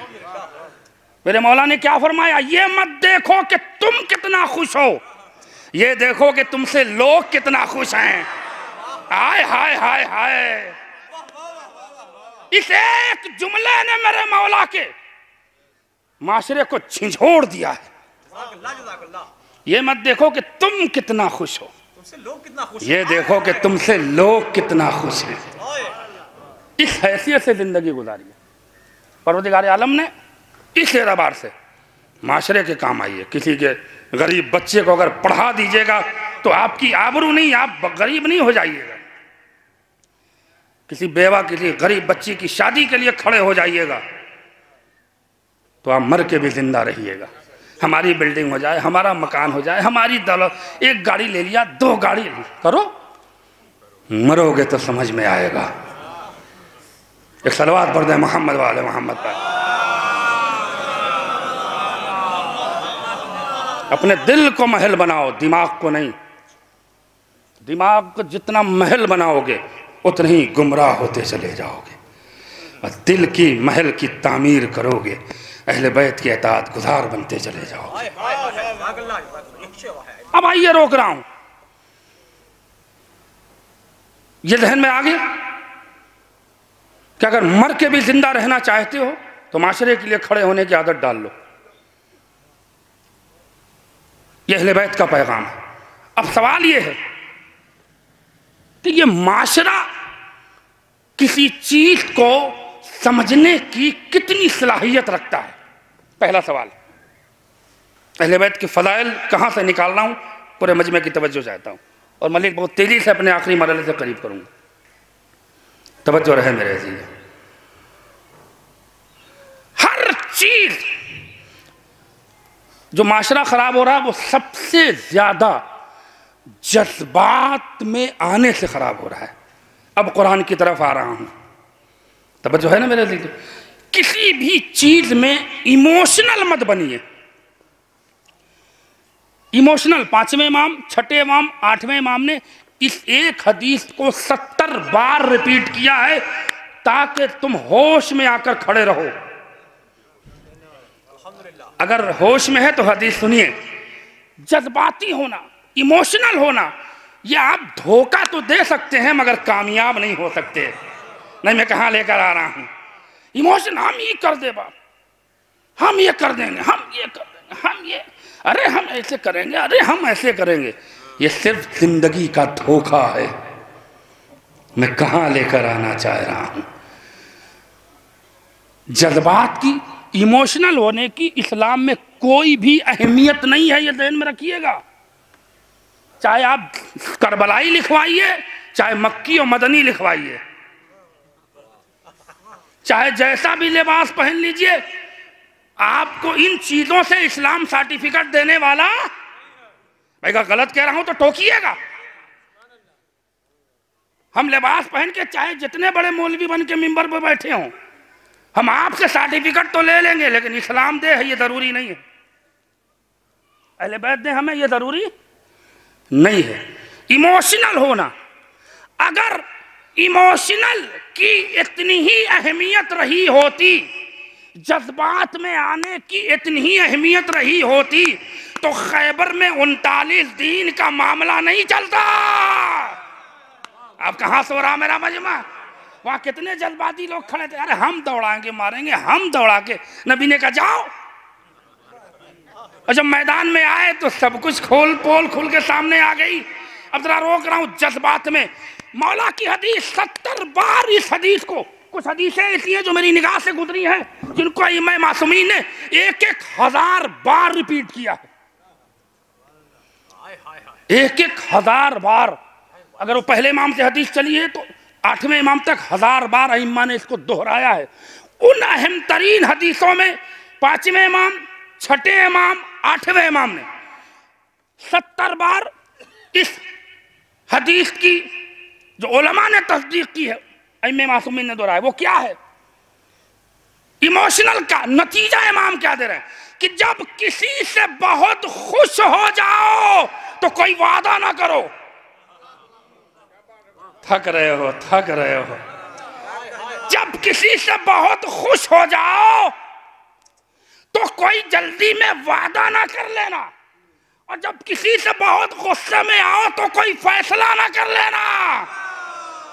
Speaker 1: मेरे मौला ने क्या फरमाया, ये मत देखो कि तुम कितना खुश हो, ये देखो कि तुमसे लोग कितना खुश हैं। हाय हाय हाय हाय, इस एक जुमले ने मेरे मौला के माशरे को झिझोड़ दिया है। ये मत देखो कि तुम कितना खुश हो,
Speaker 2: तुमसे लोग कितना खुश,
Speaker 1: ये देखो कि तुमसे लोग कितना खुश हैं। इस हैसियत से जिंदगी गुजारी है। परवरदिगार आलम ने इस एतबार से माशरे के काम आई है। किसी के गरीब बच्चे को अगर पढ़ा दीजिएगा तो आपकी आबरू नहीं, आप गरीब नहीं हो जाइएगा। किसी बेवा, किसी गरीब बच्ची की शादी के लिए खड़े हो जाइएगा तो आप मर के भी जिंदा रहिएगा। हमारी बिल्डिंग हो जाए, हमारा मकान हो जाए, हमारी दौलत, एक गाड़ी ले लिया, 2 गाड़ी करो, मरोगे तो समझ में आएगा। एक सलवात पढ़ दे मोहम्मद वाले मोहम्मद पर। अपने दिल को महल बनाओ, दिमाग को नहीं। दिमाग को जितना महल बनाओगे उतने ही गुमराह होते चले जाओगे, और दिल की महल की तामीर करोगे, अहले बैत के इताअत गुजार बनते चले जाओगे। अब आइए, रोक रहा हूं, ये जहन में आ गया कि अगर मर के भी जिंदा रहना चाहते हो तो माशरे के लिए खड़े होने की आदत डाल लो। यह अहले बैत का पैगाम है। अब सवाल यह है कि ये माशरा किसी चीज को समझने की कितनी सलाहियत रखता है। पहला सवाल, अहले बैत के फजाइल कहां से निकाल रहा हूं, पूरे मजमे की तवज्जो चाहता हूं, और मलिक बहुत तेजी से अपने आखिरी मरहले से करीब करूंगा, तवज्जो रहे मेरे अज़ीज़। हर चीज जो माशरा खराब हो रहा है वो सबसे ज्यादा जज्बात में आने से खराब हो रहा है। अब कुरान की तरफ आ रहा हूं, तवज्जो है ना मेरे अज़ीज़। किसी भी चीज में इमोशनल मत बनिए। इमोशनल, 5वें इमाम, 6ठे इमाम, 8वें इमाम ने इस एक हदीस को 70 बार रिपीट किया है ताकि तुम होश में आकर खड़े रहो। अगर होश में है तो हदीस सुनिए। जज्बाती होना, इमोशनल होना, ये आप धोखा तो दे सकते हैं मगर कामयाब नहीं हो सकते। नहीं, मैं कहां लेकर आ रहा हूं, इमोशन, हम ये कर दे बाप, हम ये कर देंगे, हम ये कर देंगे, हम ये, अरे हम ऐसे करेंगे, अरे हम ऐसे करेंगे, ये सिर्फ जिंदगी का धोखा है। मैं कहां लेकर आना चाह रहा हूं, जज्बात की, इमोशनल होने की इस्लाम में कोई भी अहमियत नहीं है, ये ध्यान में रखिएगा। चाहे आप करबलाई लिखवाइए, चाहे मक्की और मदनी लिखवाइए, चाहे जैसा भी लिबास पहन लीजिए, आपको इन चीजों से इस्लाम सर्टिफिकेट देने वाला, मैं गलत कह रहा हूं तो टोकिएगा। हम लिबास पहन के चाहे जितने बड़े मौलवी बन के मिंबर पर बैठे हों, हम आपसे सर्टिफिकेट तो ले लेंगे, लेकिन इस्लाम दे है ये जरूरी नहीं है, अहले बैत दे हमें ये जरूरी नहीं है। इमोशनल होना, अगर इमोशनल की इतनी ही अहमियत रही होती, जज्बात में आने की इतनी ही अहमियत रही होती तो खैबर में 39 दिन का मामला नहीं चलता। अब कहां सो रहा मेरा मजमा, वहां कितने जज्बाती लोग खड़े थे, अरे हम दौड़ाएंगे, मारेंगे, हम दौड़ा के, नबी ने कहा जाओ, और जब मैदान में आए तो सब कुछ खोल पोल खुल के सामने आ गई। अब जरा रोक रहा हूं जज्बात में, मौला की हदीस 70 बार, इस हदीस को, कुछ हदीसें ऐसी हैं जो मेरी निगाह से गुजरी हैं जिनको इमाम मासूमीन ने 1,000 बार रिपीट किया है, 1,000 बार। अगर वो पहले इमाम से हदीस चली है तो 8वें इमाम तक 1000 बार अइम्मा ने इसको दोहराया है। उन अहम तरीन हदीसों में 5वें इमाम, 6ठे इमाम, 8वें इमाम ने 70 बार इस हदीस की जो उलमा ने तस्दीक की है, इमाम मासूमीन ने दोहराया। वो क्या है? इमोशनल का नतीजा इमाम क्या दे रहे हैं कि जब किसी से बहुत खुश हो जाओ तो कोई वादा ना करो। थक रहे हो, थक रहे हो। जब किसी से बहुत खुश हो जाओ तो कोई जल्दी में वादा ना कर लेना, और जब किसी से बहुत गुस्से में आओ तो कोई फैसला ना कर लेना।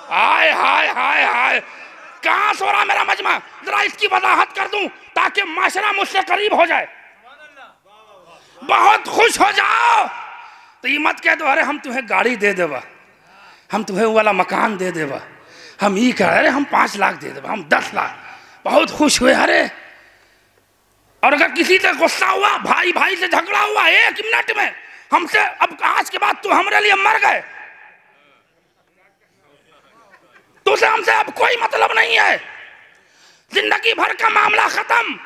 Speaker 1: हाय हाय हाय हाय, कहां सो रहा मेरा मजमा? जरा इसकी वजाहत कर दूं ताकि माशरा मुझसे करीब हो जाए, बहुत खुश हो जाओ। तो ये मत कह दो अरे हम तुम्हें गाड़ी दे देवा, हम तुम्हें वो वाला मकान दे देवा, हम ये कह रहे हम 5 लाख दे देवा, हम 10 लाख, बहुत खुश हुए। अरे और अगर किसी से गुस्सा हुआ, भाई भाई से झगड़ा हुआ 1 मिनट में हमसे, अब आज के बाद तू हमारे लिए मर गए, तुझसे हमसे अब कोई मतलब नहीं है, जिंदगी भर का मामला खत्म।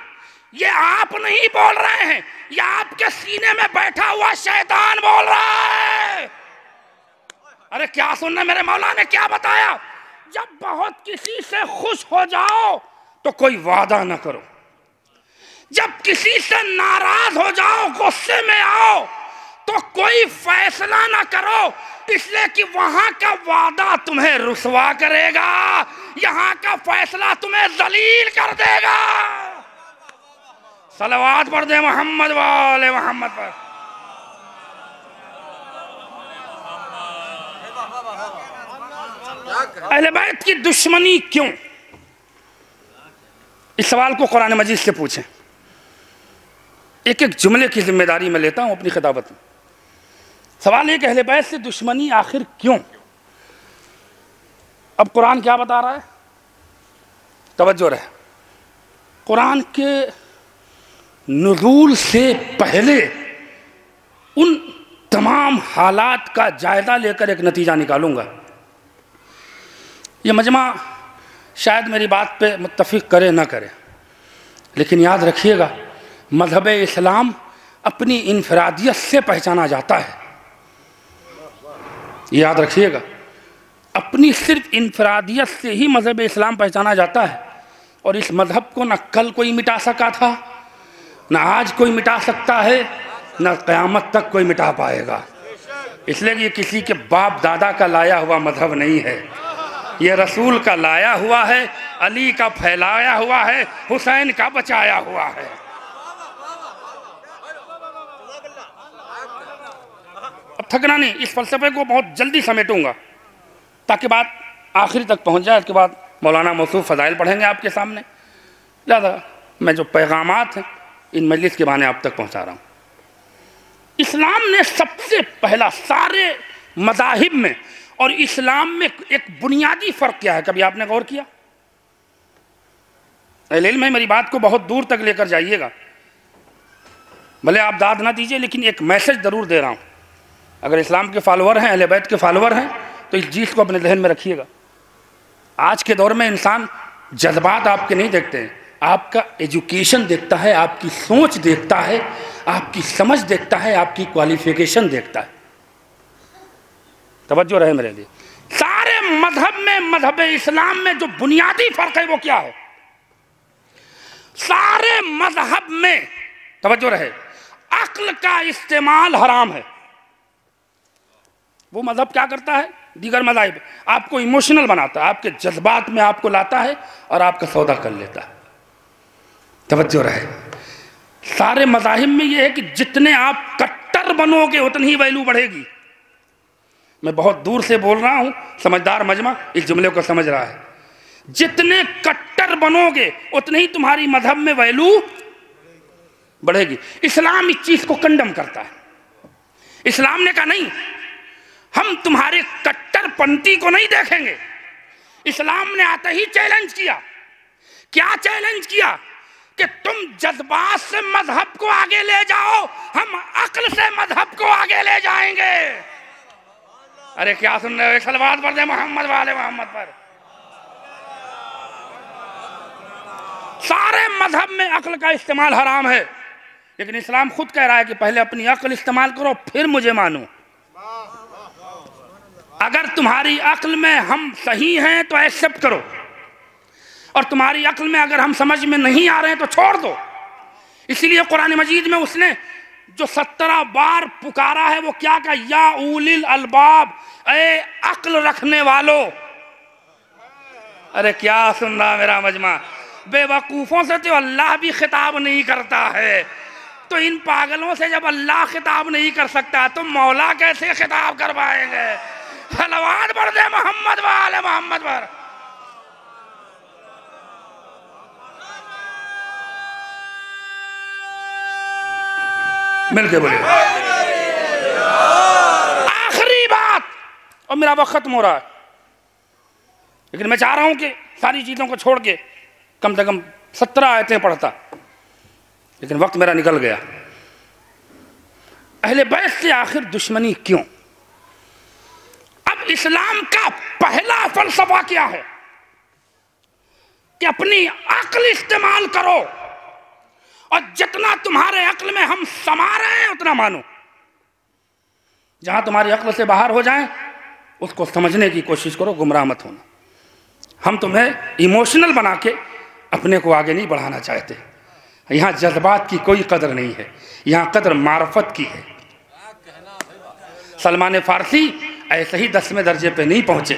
Speaker 1: ये आप नहीं बोल रहे हैं, ये आपके सीने में बैठा हुआ शैतान बोल रहा है। अरे क्या सुनना, मेरे मौला ने क्या बताया? जब बहुत किसी से खुश हो जाओ तो कोई वादा ना करो, जब किसी से नाराज हो जाओ, गुस्से में आओ तो कोई फैसला ना करो, इसलिए कि वहां का वादा तुम्हें रुसवा करेगा, यहां का फैसला तुम्हें जलील कर देगा। सलवात पढ़ दे मोहम्मद वाले मोहम्मद पर। अहले बैत की दुश्मनी क्यों? इस सवाल को कुरान मजीद से पूछें। एक एक जुमले की जिम्मेदारी मैं लेता हूं अपनी खिताबत में। सवाल एक, अहले बैत से दुश्मनी आखिर क्यों? अब कुरान क्या बता रहा है? तवज्जो रहे, कुरान के नुज़ूल से पहले उन तमाम हालात का जायजा लेकर एक नतीजा निकालूंगा। ये मजमा शायद मेरी बात पे मुत्तफिक करे ना करे, लेकिन याद रखिएगा मज़हब इस्लाम अपनी इनफरादियत से पहचाना जाता है। याद रखिएगा, अपनी सिर्फ इनफरादियत से ही मज़हब इस्लाम पहचाना जाता है। और इस मज़हब को न कल कोई मिटा सका था, न आज कोई मिटा सकता है, न क़यामत तक कोई मिटा पाएगा। इसलिए ये किसी के बाप दादा का लाया हुआ मज़हब नहीं है, ये रसूल का लाया हुआ है, अली का फैलाया हुआ है, हुसैन का बचाया हुआ है। अब थकना नहीं, इस फलसफे को बहुत जल्दी समेटूंगा ताकि बात आखिर तक पहुंच जाए। इसके बाद मौलाना मौसूफ फ़ज़ाइल पढ़ेंगे आपके सामने। ज़्यादा मैं जो पैगामात हैं इन मजलिस के बहाने आप तक पहुंचा रहा हूँ। इस्लाम ने सबसे पहला सारे मज़ाहिब में और इस्लाम में एक बुनियादी फ़र्क क्या है, कभी आपने गौर किया? इल्म में मेरी बात को बहुत दूर तक लेकर जाइएगा, भले आप दाद ना दीजिए, लेकिन एक मैसेज ज़रूर दे रहा हूँ। अगर इस्लाम के फॉलोअर हैं, अहले बैत के फॉलोअर हैं, तो इस चीज़ को अपने जहन में रखिएगा। आज के दौर में इंसान जज्बात आपके नहीं देखते हैं, आपका एजुकेशन देखता है, आपकी सोच देखता है, आपकी समझ देखता है, आपकी क्वालिफिकेशन देखता है। तवज्जो रहे मेरे लिए। सारे मजहब में, मजहब इस्लाम में जो बुनियादी फर्क है वो क्या है? सारे मजहब में, तवज्जो रहे, अक्ल का इस्तेमाल हराम है। वो मजहब क्या करता है? दीगर मज़ाहिब आपको इमोशनल बनाता है, आपके जज्बात में आपको लाता है और आपका सौदा कर लेता है। तवज्जो रहे, सारे मज़ाहिब में ये है कि जितने आप कट्टर बनोगे उतनी ही वैल्यू बढ़ेगी। मैं बहुत दूर से बोल रहा हूं, समझदार मजमा इस जुमले को समझ रहा है। जितने कट्टर बनोगे उतनी ही तुम्हारी मजहब में वैल्यू बढ़ेगी। इस्लाम इस चीज को कंडम करता है। इस्लाम ने कहा नहीं, हम तुम्हारे कट्टरपंथी को नहीं देखेंगे। इस्लाम ने आते ही चैलेंज किया। क्या चैलेंज किया? कि तुम जज्बात से मजहब को आगे ले जाओ, हम अक्ल से मजहब को आगे ले जाएंगे। अरे क्या सुन रहे हो? सलवात पढ़ दे मोहम्मद वाले मोहम्मद पर। सारे मजहब में अक्ल का इस्तेमाल हराम है, लेकिन इस्लाम खुद कह रहा है कि पहले अपनी अक्ल इस्तेमाल करो फिर मुझे मानो। अगर तुम्हारी अक्ल में हम सही हैं तो एक्सेप्ट करो, और तुम्हारी अक्ल में अगर हम समझ में नहीं आ रहे हैं तो छोड़ दो। इसीलिए कुरान मजीद में उसने जो 17 बार पुकारा है वो क्या कहा? या उलिल अलबाब, ए अक्ल रखने वालों। अरे क्या सुन रहा मेरा मजमा? बेवकूफ़ों से तो अल्लाह भी खिताब नहीं करता है, तो इन पागलों से जब अल्लाह खिताब नहीं कर सकता तो मौला कैसे खिताब कर पाएंगे? सलवात पढ़ दे मोहम्मद वाले मोहम्मद पर। मिलके बोले आखिरी बात, और मेरा वक्त खत्म हो रहा है, लेकिन मैं चाह रहा हूं कि सारी चीजों को छोड़ के कम से कम 17 आयतें पढ़ता, लेकिन वक्त मेरा निकल गया। अहले बैत से आखिर दुश्मनी क्यों? अब इस्लाम का पहला फलसफा क्या है कि अपनी अक्ल इस्तेमाल करो और जितना तुम्हारे अक्ल में हम समा रहे हैं उतना मानो। जहां तुम्हारी अक्ल से बाहर हो जाए उसको समझने की कोशिश करो, गुमराह मत होना। हम तुम्हें इमोशनल बना के अपने को आगे नहीं बढ़ाना चाहते। यहाँ जज्बात की कोई कदर नहीं है, यहाँ कदर मार्फत की है। सलमान फारसी ऐसे ही 10वें दर्जे पे नहीं पहुंचे,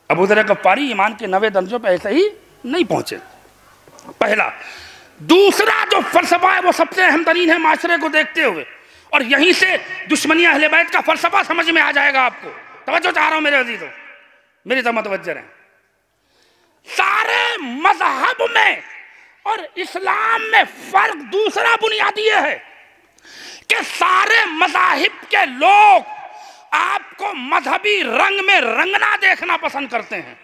Speaker 1: अबू दर गफ्फारी ईमान के 90 दर्जों पे ऐसे ही नहीं पहुंचे। पहला। दूसरा जो फलसफा है वो सबसे अहम तरीन है माशरे को देखते हुए, और यहीं से दुश्मनी अहले बैत का फलसफा समझ में आ जाएगा आपको। तवज्जो चाह रहा हूं मेरे अजीजों, मेरी तो मतवज्जो रहें। सारे मजहब में और इस्लाम में फर्क दूसरा बुनियादी ये है कि सारे मजाहिब के लोग आपको मजहबी रंग में रंगना देखना पसंद करते हैं।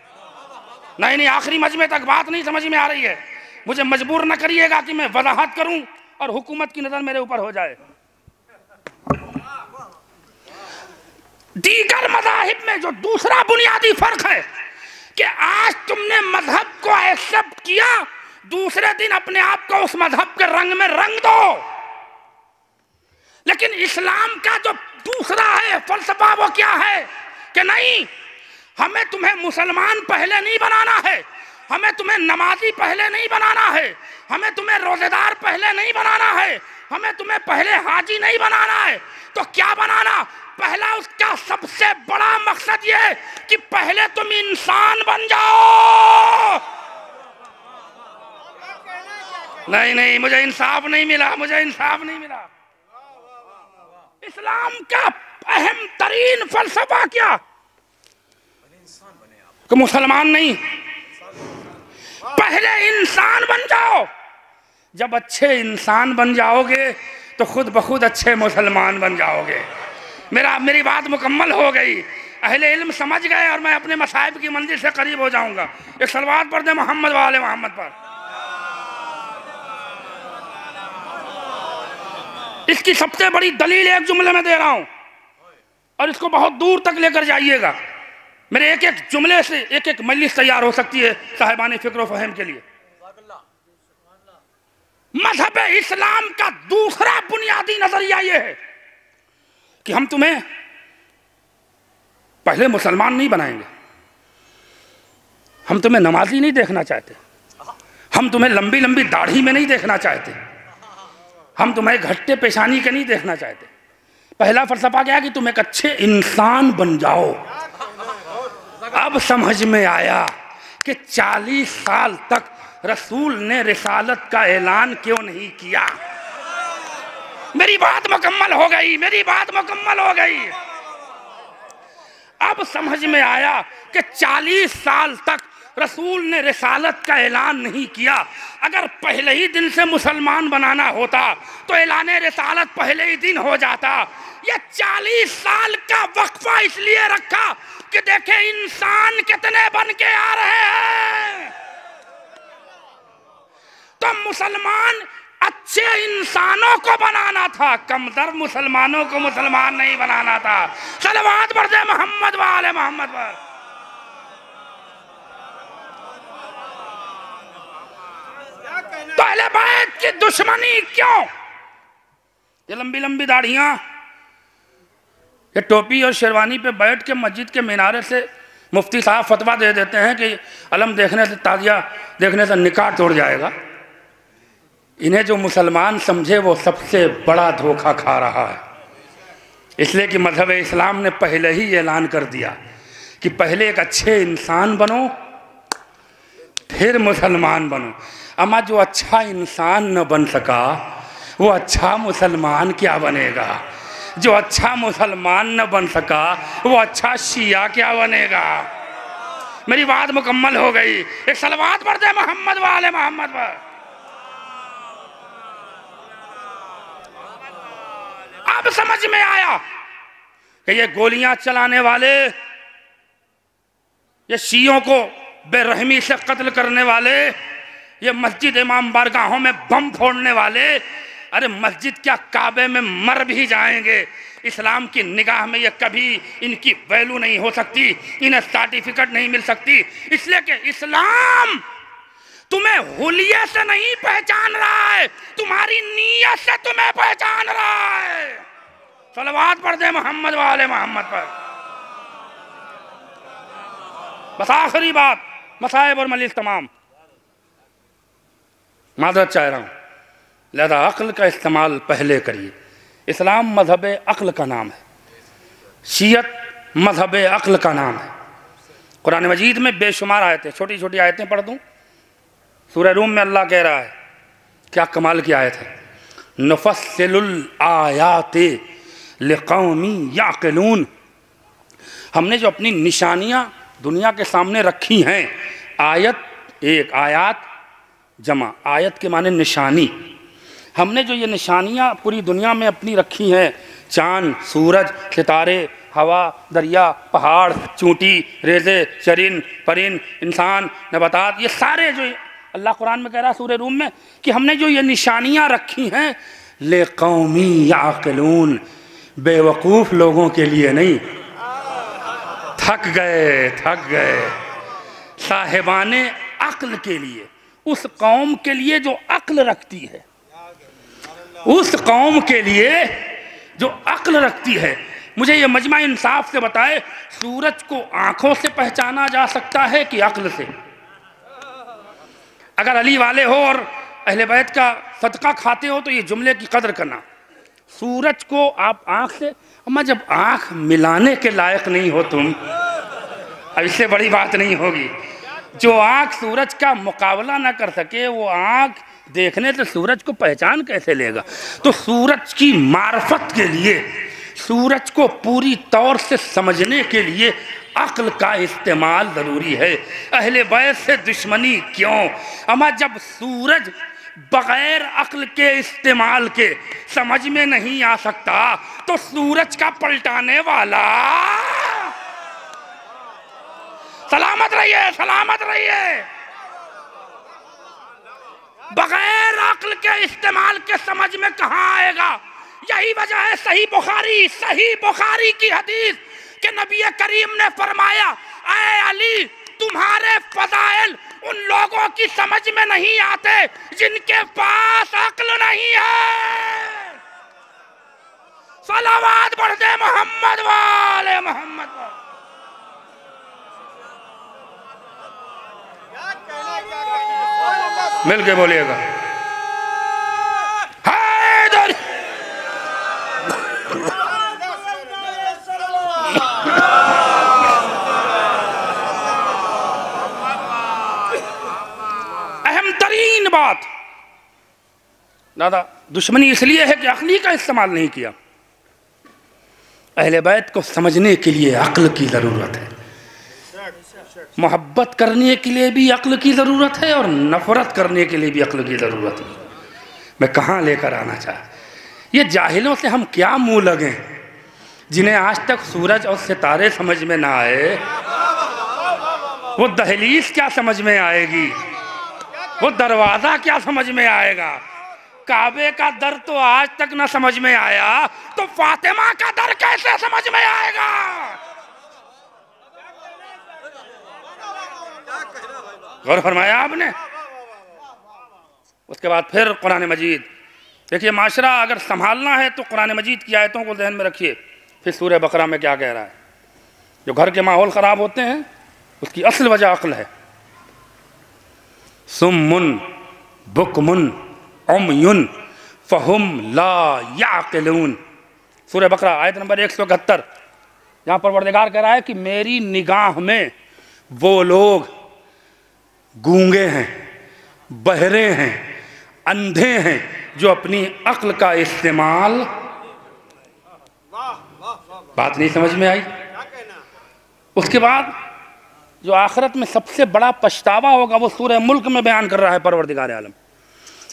Speaker 1: नहीं, आखिरी मजमे तक बात नहीं समझ में आ रही है, मुझे मजबूर न करिएगा कि मैं वजाहत करूं और हुकूमत की नजर मेरे ऊपर हो जाए। दीगर मजाहिब में जो दूसरा बुनियादी फर्क है कि आज तुमने मजहब को एक्सेप्ट किया, दूसरे दिन अपने आप को उस मजहब के रंग में रंग दो। लेकिन इस्लाम का जो दूसरा है फलसफा वो क्या है कि नहीं, हमें तुम्हें मुसलमान पहले नहीं बनाना है, हमें तुम्हें नमाजी पहले नहीं बनाना है, हमें तुम्हें रोजेदार पहले नहीं बनाना है, हमें तुम्हें पहले हाजी नहीं बनाना है। तो क्या बनाना? पहला उसका सबसे बड़ा मकसद ये है कि पहले तुम इंसान बन जाओ। नहीं, मुझे इंसाफ नहीं मिला, मुझे इंसाफ नहीं मिला। इस्लाम का अहम तरीन फलसफा क्या कि मुसलमान नहीं, पहले इंसान बन जाओ। जब अच्छे इंसान बन जाओगे तो खुद ब खुद अच्छे मुसलमान बन जाओगे। मेरी बात मुकम्मल हो गई, अहले इल्म समझ गए और मैं अपने मसाइब की मंजिल से करीब हो जाऊंगा। एक सलवात पढ़ दे मोहम्मद वाले मोहम्मद पर। इसकी सबसे बड़ी दलील एक जुमले में दे रहा हूं और इसको बहुत दूर तक लेकर जाइएगा। मेरे एक एक जुमले से एक एक मजलिस तैयार हो सकती है साहिबान फिक्र व फहम के लिए। मजहब इस्लाम का दूसरा बुनियादी नजरिया यह है कि हम तुम्हें पहले मुसलमान नहीं बनाएंगे, हम तुम्हें नमाजी नहीं देखना चाहते, हम तुम्हें लंबी लंबी दाढ़ी में नहीं देखना चाहते, हम तुम्हें घट्टे पेशानी के नहीं देखना चाहते। पहला फलसफा क्या है कि तुम एक अच्छे इंसान बन जाओ। अब समझ में आया कि 40 साल तक रसूल ने रिसालत का ऐलान क्यों नहीं किया। मेरी बात मुकम्मल हो गई, मेरी बात मुकम्मल हो गई। अब समझ में आया कि 40 साल तक रसूल ने रिसालत का ऐलान नहीं किया। अगर पहले ही दिन से मुसलमान बनाना होता तो ऐलान रिसालत पहले ही दिन हो जाता। यह 40 साल का वक्फा इसलिए रखा कि देखे इंसान कितने बन के आ रहे हैं। तो मुसलमान अच्छे इंसानों को बनाना था, कमतर मुसलमानों को मुसलमान नहीं बनाना था। सलवात पढ़ दे मोहम्मद वाले मोहम्मद पर। तो अहले बैत की दुश्मनी क्यों? ये लंबी लंबी दाढ़ियां, ये टोपी और शेरवानी पे बैठ के मस्जिद के मीनारे से मुफ्ती साहब फतवा दे देते हैं कि अलम देखने से, ताजिया देखने से निकाह तोड़ जाएगा। इन्हें जो मुसलमान समझे वो सबसे बड़ा धोखा खा रहा है। इसलिए कि मजहब इस्लाम ने पहले ही ऐलान कर दिया कि पहले एक अच्छे इंसान बनो फिर मुसलमान बनो। अमा जो अच्छा इंसान न बन सका वो अच्छा मुसलमान क्या बनेगा? जो अच्छा मुसलमान न बन सका वो अच्छा शिया क्या बनेगा। मेरी बात मुकम्मल हो गई। एक सलवात पढ़ दे मोहम्मद वाले मोहम्मद पर। अब समझ में आया कि ये गोलियां चलाने वाले, ये शियों को बेरहमी से कत्ल करने वाले, ये मस्जिद इमाम बारगाहों में बम फोड़ने वाले, अरे मस्जिद क्या काबे में मर भी जाएंगे, इस्लाम की निगाह में ये कभी इनकी वैल्यू नहीं हो सकती, इन्हें सर्टिफिकेट नहीं मिल सकती। इसलिए कि इस्लाम तुम्हें हुलिये से नहीं पहचान रहा है, तुम्हारी नीयत से तुम्हें पहचान रहा है। सलवात पढ़ दे मोहम्मद वाले मोहम्मद पर। बस आखिरी बात, मसाइब और मलिल तमाम, माजरत चाह रहा हूं, लिहाजा अक्ल का इस्तेमाल पहले करिए। इस्लाम मजहब अक्ल का नाम है, शियत मजहब अक्ल का नाम है। कुरान मजीद में बेशुमार आयतें, छोटी छोटी आयतें पढ़ दूं। सूरह रूम में अल्लाह कह रहा है, क्या कमाल की आयत है, नफस्सिलुल आयाति लिक़ौमी याक़िलून। हमने जो अपनी निशानियां दुनिया के सामने रखी हैं, आयत एक, आयात जमा, आयत के माने निशानी। हमने जो ये निशानियां पूरी दुनिया में अपनी रखी हैं, चांद, सूरज, सितारे, हवा, दरिया, पहाड़, चूंटी, रेज़े, चरिन, परिन, इंसान, नबातात, ये सारे जो अल्लाह कुरान में कह रहा है सूरह रूम में कि हमने जो ये निशानियां रखी हैं, ले कौमी याक़िलून, बेवकूफ़ लोगों के लिए नहीं। थक गए साहिबाने अक्ल के लिए, उस कौम के लिए जो अक्ल रखती है, उस कौम के लिए जो अक्ल रखती है। मुझे ये मजमा इंसाफ से बताए, सूरज को आंखों से पहचाना जा सकता है कि अक्ल से? अगर अली वाले हो और अहले बैत का सदका खाते हो तो ये जुमले की कदर करना। सूरज को आप आंख से, अम्मा जब आंख मिलाने के लायक नहीं हो तुम, अब इससे बड़ी बात नहीं होगी। जो आंख सूरज का मुकाबला ना कर सके, वो आंख देखने से सूरज को पहचान कैसे लेगा? तो सूरज की मार्फत के लिए, सूरज को पूरी तौर से समझने के लिए अक्ल का इस्तेमाल ज़रूरी है। अहले बैत से दुश्मनी क्यों? अम्मा जब सूरज बगैर अक्ल के इस्तेमाल के समझ में नहीं आ सकता, तो सूरज का पलटाने वाला सलामत रहिए, सलामत रहिए। बगैर अक्ल के इस्तेमाल के समझ में कहां आएगा? यही वजह है सही बुखारी की हदीस कि नबी करीम ने फरमाया, ऐ अली, तुम्हारे फज़ाइल उन लोगों की समझ में नहीं आते जिनके पास अक्ल नहीं है। सलावत पढ़ दे मोहम्मद वाले मोहम्मद पर। मिल के बोलिएगा, हैदर। अहम तरीन बात, दादा दुश्मनी इसलिए है कि अक्ली का इस्तेमाल नहीं किया। अहले बैत को समझने के लिए अक्ल की ज़रूरत है, मोहब्बत करने के लिए भी अक्ल की ज़रूरत है, और नफ़रत करने के लिए भी अक्ल की ज़रूरत है। मैं कहाँ लेकर आना चाह, ये जाहिलों से हम क्या मुंह लगें जिन्हें आज तक सूरज और सितारे समझ में ना आए। वो दहलीज क्या समझ में आएगी, वो दरवाज़ा क्या समझ में आएगा? काबे का दर तो आज तक ना समझ में आया, तो फातिमा का दर कैसे समझ में आएगा? गौर फरमाया आपने। उसके बाद फिर कुरान मजीद देखिए, माशरा अगर संभालना है तो कुरान मजीद की आयतों को ध्यान में रखिए। फिर सूरह बकरा में क्या कह रहा है? जो घर के माहौल ख़राब होते हैं उसकी असल वजह अक्ल है। सुम्मुन बुकमुन उम्युन फहुम ला याक़िलून, सूरह बकरा आयत नंबर 171। यहाँ पर परवरदिगार कह रहा है कि मेरी निगाह में वो लोग गूंगे हैं, बहरे हैं, अंधे हैं, जो अपनी अक्ल का इस्तेमाल बात नहीं समझ में आई। उसके बाद जो आखिरत में सबसे बड़ा पछतावा होगा वो सूरह मुल्क में बयान कर रहा है परवरदिगार आलम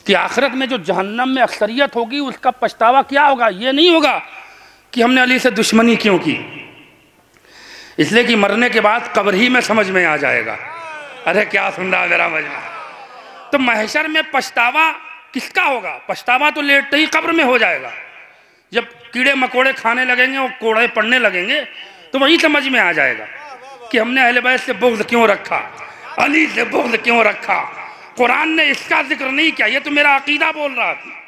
Speaker 1: कि आखिरत में जो जहन्नम में अक्सरियत होगी उसका पछतावा क्या होगा। ये नहीं होगा कि हमने अली से दुश्मनी क्यों की, इसलिए कि मरने के बाद कब्र ही में समझ में आ जाएगा। अरे क्या सुन रहा है मेरा मजमा। तो महशर में पछतावा किसका होगा? पछतावा तो लेटते ही कब्र में हो जाएगा। जब कीड़े मकोड़े खाने लगेंगे और कोड़े पड़ने लगेंगे तो वही समझ में आ जाएगा कि हमने अहले बैत से बुग़्ज़ क्यों रखा, अली से बुग़्ज़ क्यों रखा। कुरान ने इसका जिक्र नहीं किया, ये तो मेरा अकीदा बोल रहा था।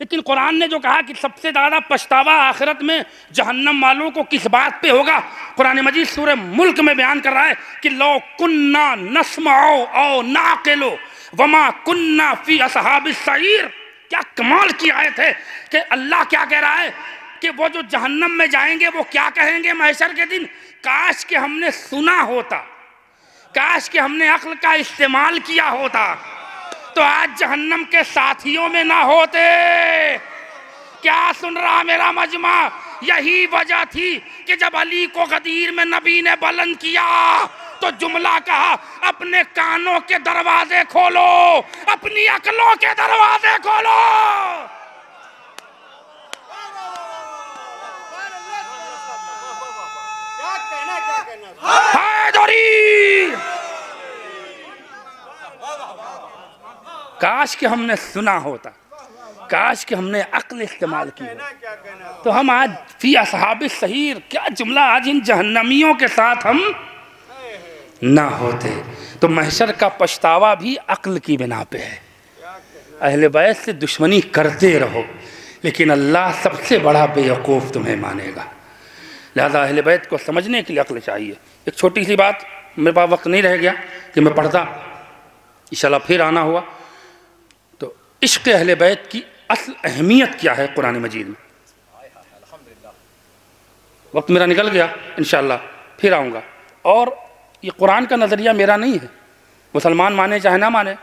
Speaker 1: लेकिन कुरान ने जो कहा कि सबसे ज़्यादा पछतावा आखिरत में जहन्नम वालों को किस बात पे होगा, कुरान मजीद सूरह मुल्क में बयान कर रहा है कि लो कुन्ना नस्मओ औ नाक़िलो वमा कुन्ना फी असहाबिस सईर। क्या कमाल की आयत है कि अल्लाह क्या कह रहा है कि वो जो जहन्नम में जाएंगे वो क्या कहेंगे महशर के दिन, काश कि हमने सुना होता, काश कि हमने अक्ल का इस्तेमाल किया होता तो आज जहन्नम के साथियों में ना होते। क्या सुन रहा मेरा मजमा? यही वजह थी कि जब अली को गदीर में नबी ने बुलंद किया तो जुमला कहा, अपने कानों के दरवाजे खोलो, अपनी अकलों के दरवाजे खोलो। काश कि हमने सुना होता, काश कि हमने अक्ल इस्तेमाल की तो हम आज फी असहाबि सहीर, क्या जुमला, आज इन जहन्नमियों के साथ हम ना होते। तो महशर का पछतावा भी अक्ल की बिना पे है। अहले बैत से दुश्मनी करते रहो लेकिन अल्लाह सबसे बड़ा बेवकूफ़ तुम्हें मानेगा। लिहाजा अहले बैत को समझने के लिए अक्ल चाहिए। एक छोटी सी बात, मेरे पास वक्त नहीं रह गया कि मैं पढ़ता, इंशाल्लाह फिर आना हुआ। तो इश्क़ अहले बैत की असल अहमियत क्या है कुरान मजीद में। वक्त मेरा निकल गया, इंशाल्लाह फिर आऊँगा। और ये कुरान का नज़रिया मेरा नहीं है, मुसलमान माने चाहे ना माने,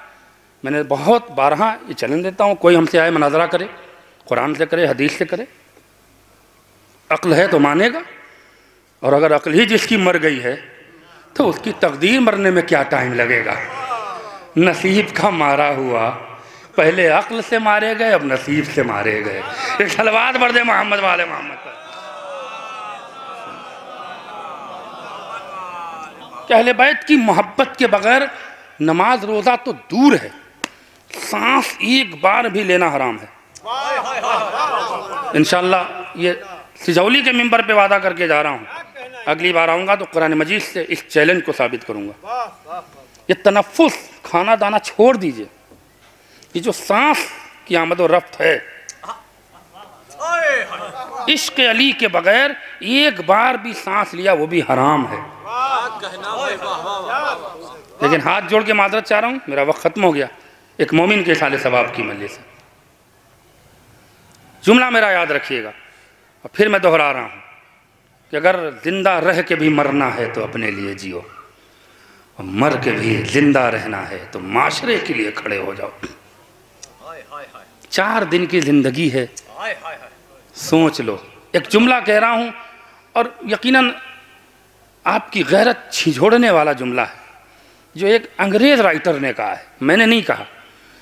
Speaker 1: मैंने बहुत बारहा ये चैलेंज देता हूँ, कोई हमसे आए मुनाज़रा करे, कुरान से करे, हदीस से करे, अक्ल है तो मानेगा। और अगर अक्ल ही जिसकी मर गई है तो उसकी तकदीर मरने में क्या टाइम लगेगा। नसीब का मारा हुआ, पहले अक्ल से मारे गए, अब नसीब से मारे गए। एक सलवात बढ़ दे मोहम्मद वाले मोहम्मद पर। अहले बैत की मोहब्बत के बगैर नमाज रोज़ा तो दूर है, सांस एक बार भी लेना हराम है। इंशाअल्लाह ये सिजौली के मिंबर पे वादा करके जा रहा हूँ, अगली बार आऊँगा तो कुरान मजीद से इस चैलेंज को साबित करूँगा। ये तनफ्फुस, खाना दाना छोड़ दीजिए, ये जो सांस की आमद और रफ्त है, इश्क़ अली के बगैर एक बार भी सांस लिया वो भी हराम है। लेकिन हाथ जोड़ के माजरत चाह रहा हूँ, मेरा वक्त ख़त्म हो गया। एक मोमिन के साले सवाब की मजलिस से जुमला मेरा याद रखिएगा और फिर मैं दोहरा रहा हूँ कि अगर ज़िंदा रह के भी मरना है तो अपने लिए जियो, और मर के भी ज़िंदा रहना है तो माशरे के लिए खड़े हो जाओ। 4 दिन की ज़िंदगी है, सोच लो। एक जुमला कह रहा हूँ और यकीनन आपकी गैरत छिजोड़ने वाला जुमला है, जो एक अंग्रेज़ राइटर ने कहा है, मैंने नहीं कहा।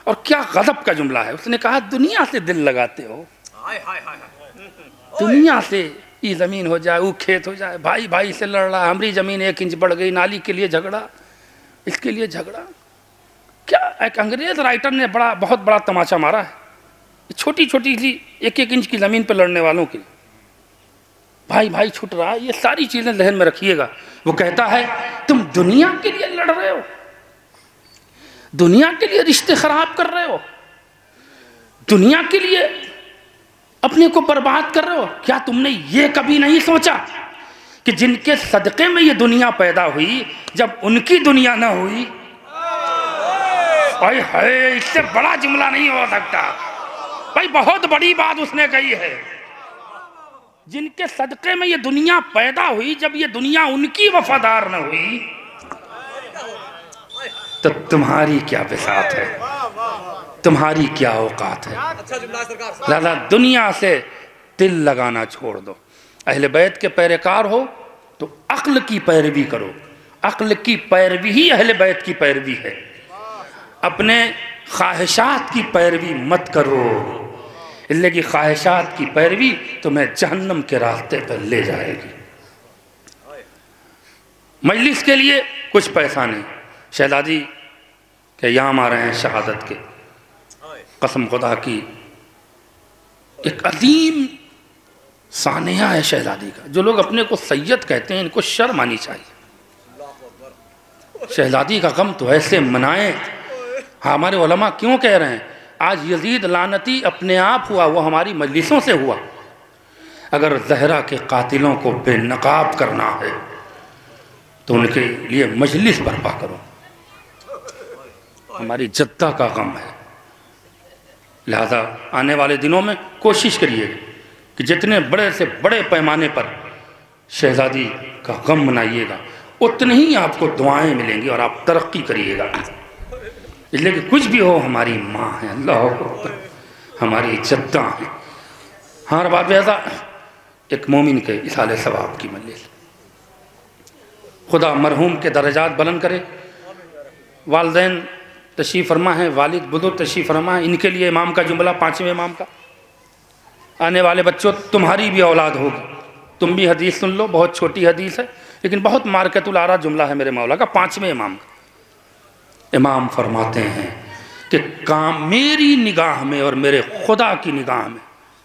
Speaker 1: और क्या गज़ब का जुमला है। उसने कहा, दुनिया से दिल लगाते हो, दुनिया से ये ज़मीन हो जाए, वो खेत हो जाए, भाई भाई से लड़ रहा, हमारी ज़मीन 1 इंच बढ़ गई, नाली के लिए झगड़ा, इसके लिए झगड़ा। क्या एक अंग्रेज़ राइटर ने बहुत बड़ा तमाचा मारा है छोटी छोटी सी 1-1 इंच की ज़मीन पर लड़ने वालों की। भाई भाई छूट रहा है, ये सारी चीज़ें ज़हन में रखिएगा। वो कहता है, तुम दुनिया के लिए लड़ रहे हो, दुनिया के लिए रिश्ते खराब कर रहे हो, दुनिया के लिए अपने को बर्बाद कर रहे हो। क्या तुमने ये कभी नहीं सोचा कि जिनके सदक़े में ये दुनिया पैदा हुई, जब उनकी दुनिया ना हुई, भाई है, इससे बड़ा जुमला नहीं हो सकता भाई। बहुत बड़ी बात उसने कही है, जिनके सदक़े में ये दुनिया पैदा हुई, जब ये दुनिया उनकी वफादार न हुई तो तुम्हारी क्या बिसात है, तुम्हारी क्या औकात है। लिहाजा दुनिया से तिल लगाना छोड़ दो। अहले बैत के पैरकार हो तो अक्ल की पैरवी करो, अक्ल की पैरवी ही अहले बैत की पैरवी है। अपने ख्वाहिशात की पैरवी मत करो, इसलिए कि ख्वाहिशात की पैरवी तुम्हें जहन्नम के रास्ते पर ले जाएगी। मजलिस के लिए कुछ पैसा नहीं, शहजादी के याम आ रहे हैं शहादत के, कसम खुदा की एक अजीम सानिया है शहजादी का। जो लोग अपने को सैयद कहते हैं इनको शर्म आनी चाहिए। शहजादी का गम तो ऐसे मनाएं। हमारे उलमा क्यों कह रहे हैं आज यजीद लानती अपने आप हुआ, वो हमारी मजलिसों से हुआ। अगर जहरा के कातिलों को बेनकाब करना है तो उनके लिए मजलिस बर्पा करो। हमारी जद्दा का गम है, लिहाजा आने वाले दिनों में कोशिश करिए कि जितने बड़े से बड़े पैमाने पर शहजादी का गम मनाइएगा उतनी ही आपको दुआएं मिलेंगी और आप तरक्की करिएगा। इसलिए कि कुछ भी हो हमारी माँ है, अल्लाह हमारी जद्दा है। हर बात ऐसा एक मोमिन के इसाले सवाब की मजलिस, खुदा मरहूम के दर्जात बुलंद करे। वालिदैन तशरीफ़ फरमा है, वालिद बुजुर्ग तशरीफ़ फरमा है, इनके लिए इमाम का जुमला, पाँचवें इमाम का। आने वाले बच्चों तुम्हारी भी औलाद होगी, तुम भी हदीस सुन लो, बहुत छोटी हदीस है लेकिन बहुत मार्केतुल आरा जुमला है मेरे मौला का, पाँचवें इमाम का। इमाम फरमाते हैं कि काम मेरी निगाह में और मेरे खुदा की निगाह में,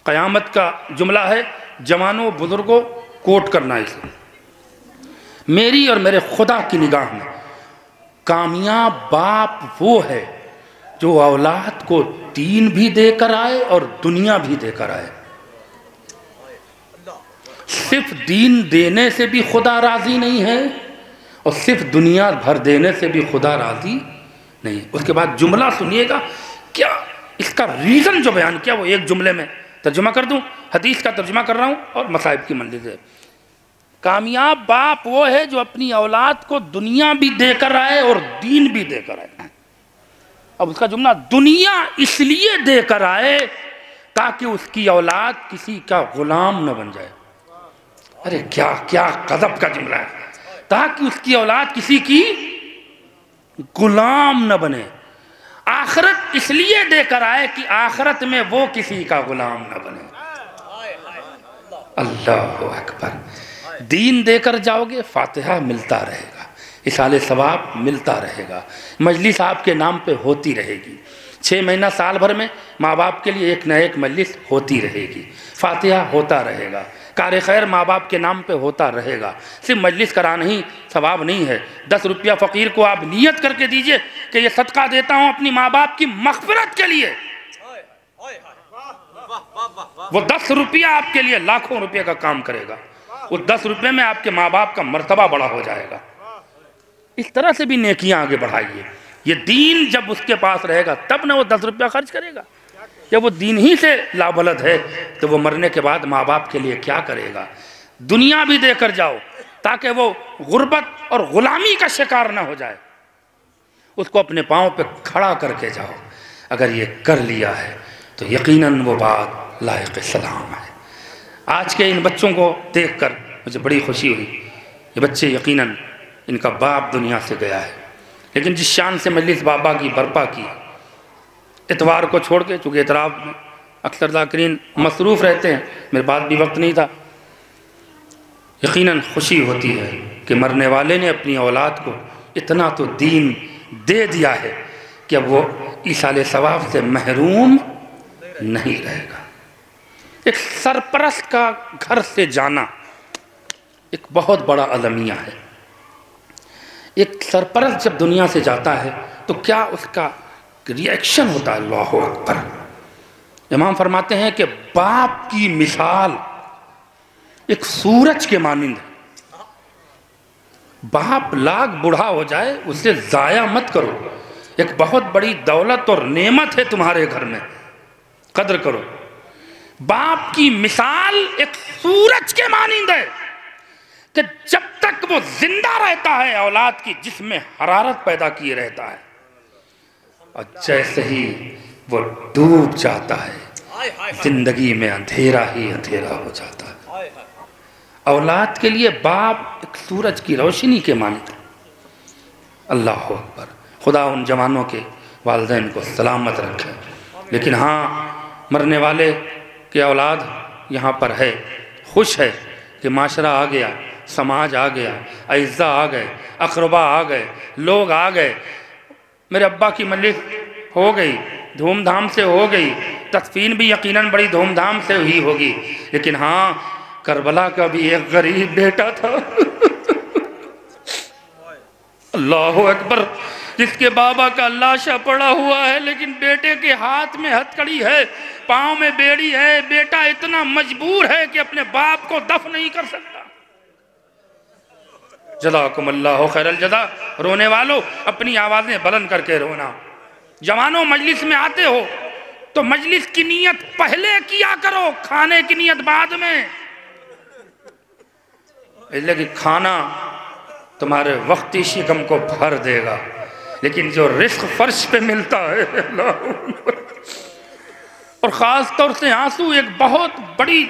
Speaker 1: क़यामत का जुमला है, जवानों बुजुर्गों कोट करना इसे, मेरी और मेरे खुदा की निगाह में कामयाब बाप वो है जो औलाद को दीन भी देकर आए और दुनिया भी देकर आए। सिर्फ दीन देने से भी खुदा राज़ी नहीं है और सिर्फ दुनिया भर देने से भी खुदा राज़ी नहीं। उसके बाद जुमला सुनिएगा, क्या इसका रीज़न जो बयान किया वो एक जुमले में तर्जुमा कर दूं, हदीस का तर्जुमा कर रहा हूं और मसाइब की मंजिल है। कामयाब बाप वो है जो अपनी औलाद को दुनिया भी देकर आए और दीन भी देकर आए। अब उसका जुमला, दुनिया इसलिए देकर आए ताकि उसकी औलाद किसी का गुलाम न बन जाए। अरे क्या क्या गज़ब का जुमला है, ताकि उसकी औलाद किसी की गुलाम न बने। आखिरत इसलिए देकर आए कि आखिरत में वो किसी का गुलाम न बने। अल्लाहु अकबर। दीन देकर जाओगे फातिहा मिलता रहेगा, इसाले सवाब मिलता रहेगा, मजलिस आपके नाम पे होती रहेगी। 6 महीना साल भर में माँ बाप के लिए एक न एक मजलिस होती रहेगी, फातिहा होता रहेगा, कार खैर माँ बाप के नाम पे होता रहेगा। सिर्फ मजलिस कराना ही सवाब नहीं है। 10 रुपया फ़कीर को आप नियत करके दीजिए कि ये सदका देता हूँ अपनी माँ बाप की मग़फ़िरत के लिए, वो 10 रुपया आपके लिए लाखों रुपये का काम करेगा। उस 10 रुपये में आपके माँ बाप का मर्तबा बड़ा हो जाएगा। इस तरह से भी नेकियां आगे बढ़ाइए। ये दीन जब उसके पास रहेगा तब ना वो 10 रुपया खर्च करेगा। जब वो दीन ही से लाभलद है तो वो मरने के बाद माँ बाप के लिए क्या करेगा। दुनिया भी देकर जाओ ताकि वो गुर्बत और गुलामी का शिकार ना हो जाए, उसको अपने पाँव पे खड़ा करके जाओ। अगर ये कर लिया है तो यकीनन वो बात लायक सलाम है। आज के इन बच्चों को देखकर मुझे बड़ी खुशी हुई। ये बच्चे यकीनन इनका बाप दुनिया से गया है, लेकिन जिस शान से मजलिस बाबा की बर्पा की, इतवार को छोड़ के, चूँकि इतराब में अक्सर ज़ाकिरीन मसरूफ़ रहते हैं, मेरे पास भी वक्त नहीं था, यकीनन खुशी होती है कि मरने वाले ने अपनी औलाद को इतना तो दीन दे दिया है कि अब वो ईसाले सवाब से महरूम नहीं रहेगा। एक सरपरस्त का घर से जाना एक बहुत बड़ा अलमिया है। एक सरपरस्त जब दुनिया से जाता है तो क्या उसका रिएक्शन होता है। अल्लाहु अकबर। इमाम फरमाते हैं कि बाप की मिसाल एक सूरज के मानिंद है। बाप लाख बूढ़ा हो जाए उसे ज़ाया मत करो, एक बहुत बड़ी दौलत और नेमत है तुम्हारे घर में, कदर करो। बाप की मिसाल एक सूरज के मानिंद है कि जब तक वो जिंदा रहता है औलाद की जिसमें हरारत पैदा किए रहता है, और जैसे ही वो डूब जाता है जिंदगी में अंधेरा ही अंधेरा हो जाता है। औलाद के लिए बाप एक सूरज की रोशनी के मानते। अल्लाह अकबर। खुदा उन जवानों के वालिदैन को सलामत रखे। लेकिन हाँ, मरने वाले के औलाद यहाँ पर है, खुश है कि माशरा आ गया, समाज आ गया, अइज़्ज़ा आ गए, अक़रबा आ गए, लोग आ गए। मेरे अब्बा की मजलिस हो गई, धूमधाम से हो गई, तदफीन भी यकीनन बड़ी धूमधाम से ही होगी। लेकिन हाँ, करबला का भी एक गरीब बेटा था अल्लाह अकबर, जिसके बाबा का लाशा पड़ा हुआ है, लेकिन बेटे के हाथ में हथकड़ी है, पाँव में बेड़ी है। बेटा इतना मजबूर है कि अपने बाप को दफ नहीं कर सकता। जज़ाकुमुल्लाहु खैरल जज़ा। रोने वालों, अपनी आवाज़ें बुलंद करके रोना। जवानों, मजलिस में आते हो तो मजलिस की नीयत पहले किया करो, खाने की नीयत बाद में। इसलिए कि खाना तुम्हारे वक्ती शिकम को भर देगा, लेकिन जो रिस्क फर्श पे मिलता है, और ख़ास तौर से आंसू एक बहुत बड़ी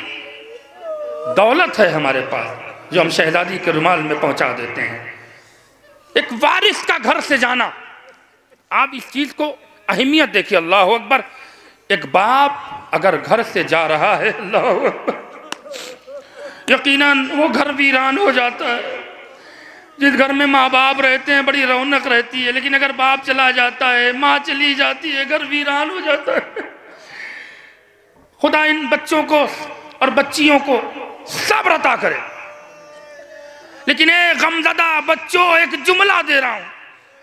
Speaker 1: दौलत है हमारे पास, जो हम शहजादी के रुमाल में पहुंचा देते हैं। एक वारिस का घर से जाना, आप इस चीज़ को अहमियत देखिए। अल्लाह अकबर। एक बाप अगर घर से जा रहा है, अल्लाह अकबर, यकीनन वो घर वीरान हो जाता है। जिस घर में माँ बाप रहते हैं बड़ी रौनक रहती है, लेकिन अगर बाप चला जाता है, माँ चली जाती है, घर वीरान हो जाता है। खुदा इन बच्चों को और बच्चियों को सब्र अता करे। लेकिन एक गमज़दा बच्चों, एक जुमला दे रहा हूं,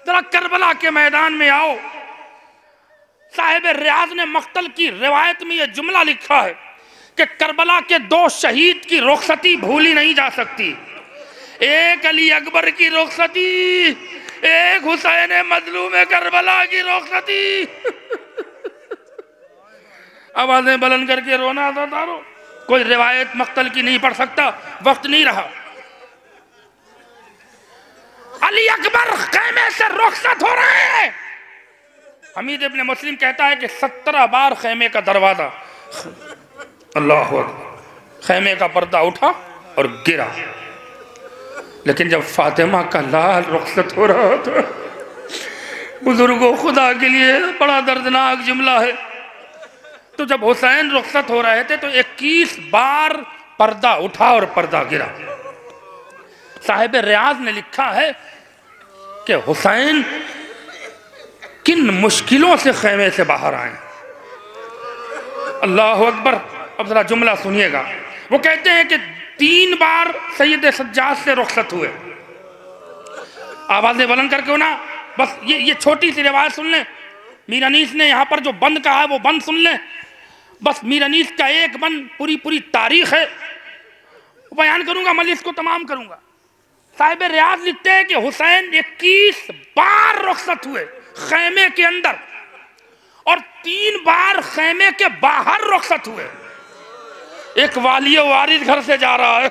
Speaker 1: जरा करबला के मैदान में आओ। साहिब रियाज ने मक्तल की रिवायत में यह जुमला लिखा है कि करबला के दो शहीद की रुखसती भूली नहीं जा सकती। एक अली अकबर की रुखसती, एक हुसैन मजलूम करबला की रुखसती। आवाजें बुलंद करके रोना था तारो। कोई रिवायत मक्तल की नहीं पढ़ सकता, वक्त नहीं रहा। अली अकबर खैमे से रुखसत हो रहे हैं। हमीद इब्न मुस्लिम कहता है कि 17 बार खैमे का दरवाजा, अल्लाह अकबर, खैमे का पर्दा उठा और गिरा। लेकिन जब फातिमा का लाल रुखसत हो रहा था, बुजुर्गों, खुदा के लिए बड़ा दर्दनाक जुमला है। तो जब हुसैन रुखसत हो रहे थे तो 21 बार पर्दा उठा और पर्दा गिरा। साहिब रियाज ने लिखा है कि हुसैन किन मुश्किलों से खैमे से बाहर आए। अल्लाह अकबर। अब जरा जुमला सुनिएगा। वो कहते हैं कि 3 बार सैयद सज्जाद से रुखसत हुए। आवाजें बुलंद करके ना, बस ये छोटी सी रिवायत सुन लें। मीर अनीस ने यहाँ पर जो बंद कहा है वो बंद सुन लें। बस मीर अनीस का एक बंद पूरी तारीख है, बयान करूंगा, मजलिस को तमाम करूंगा। साहिब रियाज लिखते हैं कि हुसैन 21 बार रुखसत हुए खैमे के अंदर, और 3 बार खैमे के बाहर रुखसत हुए। एक वाली वारिस घर से जा रहा है।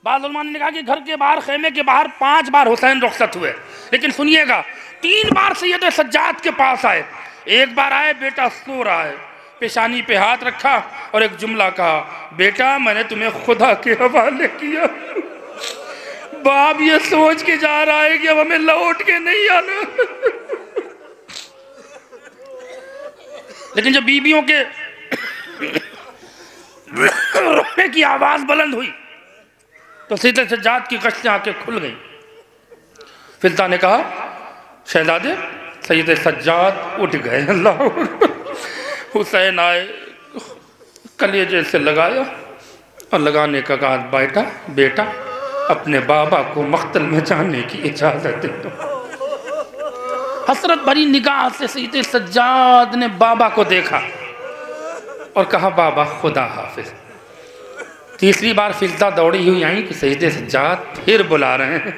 Speaker 1: बाद उलमा ने कहा कि घर के बाहर, खैमे के बाहर 5 बार हुसैन रुखसत हुए। लेकिन सुनिएगा, 3 बार सैयद सज्जाद के पास आए। एक बार आए, बेटा सो रहा है, पेशानी पे हाथ रखा और एक जुमला कहा, बेटा मैंने तुम्हें खुदा के हवाले किया। बाप ये सोच के जा रहा है कि अब हमें लौट के नहीं आना। लेकिन जब बीबियों के रोने की आवाज बुलंद हुई तो सैयद सज्जाद की कश्तें आके खुल गई। फिल्ता ने कहा, शहजादे, सैयद सज्जाद उठ गए। अल्लाह। हुसैन आए, कलेजे से लगाया और लगाने का कहा, बेटा अपने बाबा को मख्तल में जाने की इजाजत दे दो। हसरत भरी निगाह से सैयद सज्जाद ने बाबा को देखा और कहा, बाबा खुदा हाफिज। तीसरी बार फिल्ता दौड़ी हुई आई कि सैयद सज्जाद फिर बुला रहे हैं।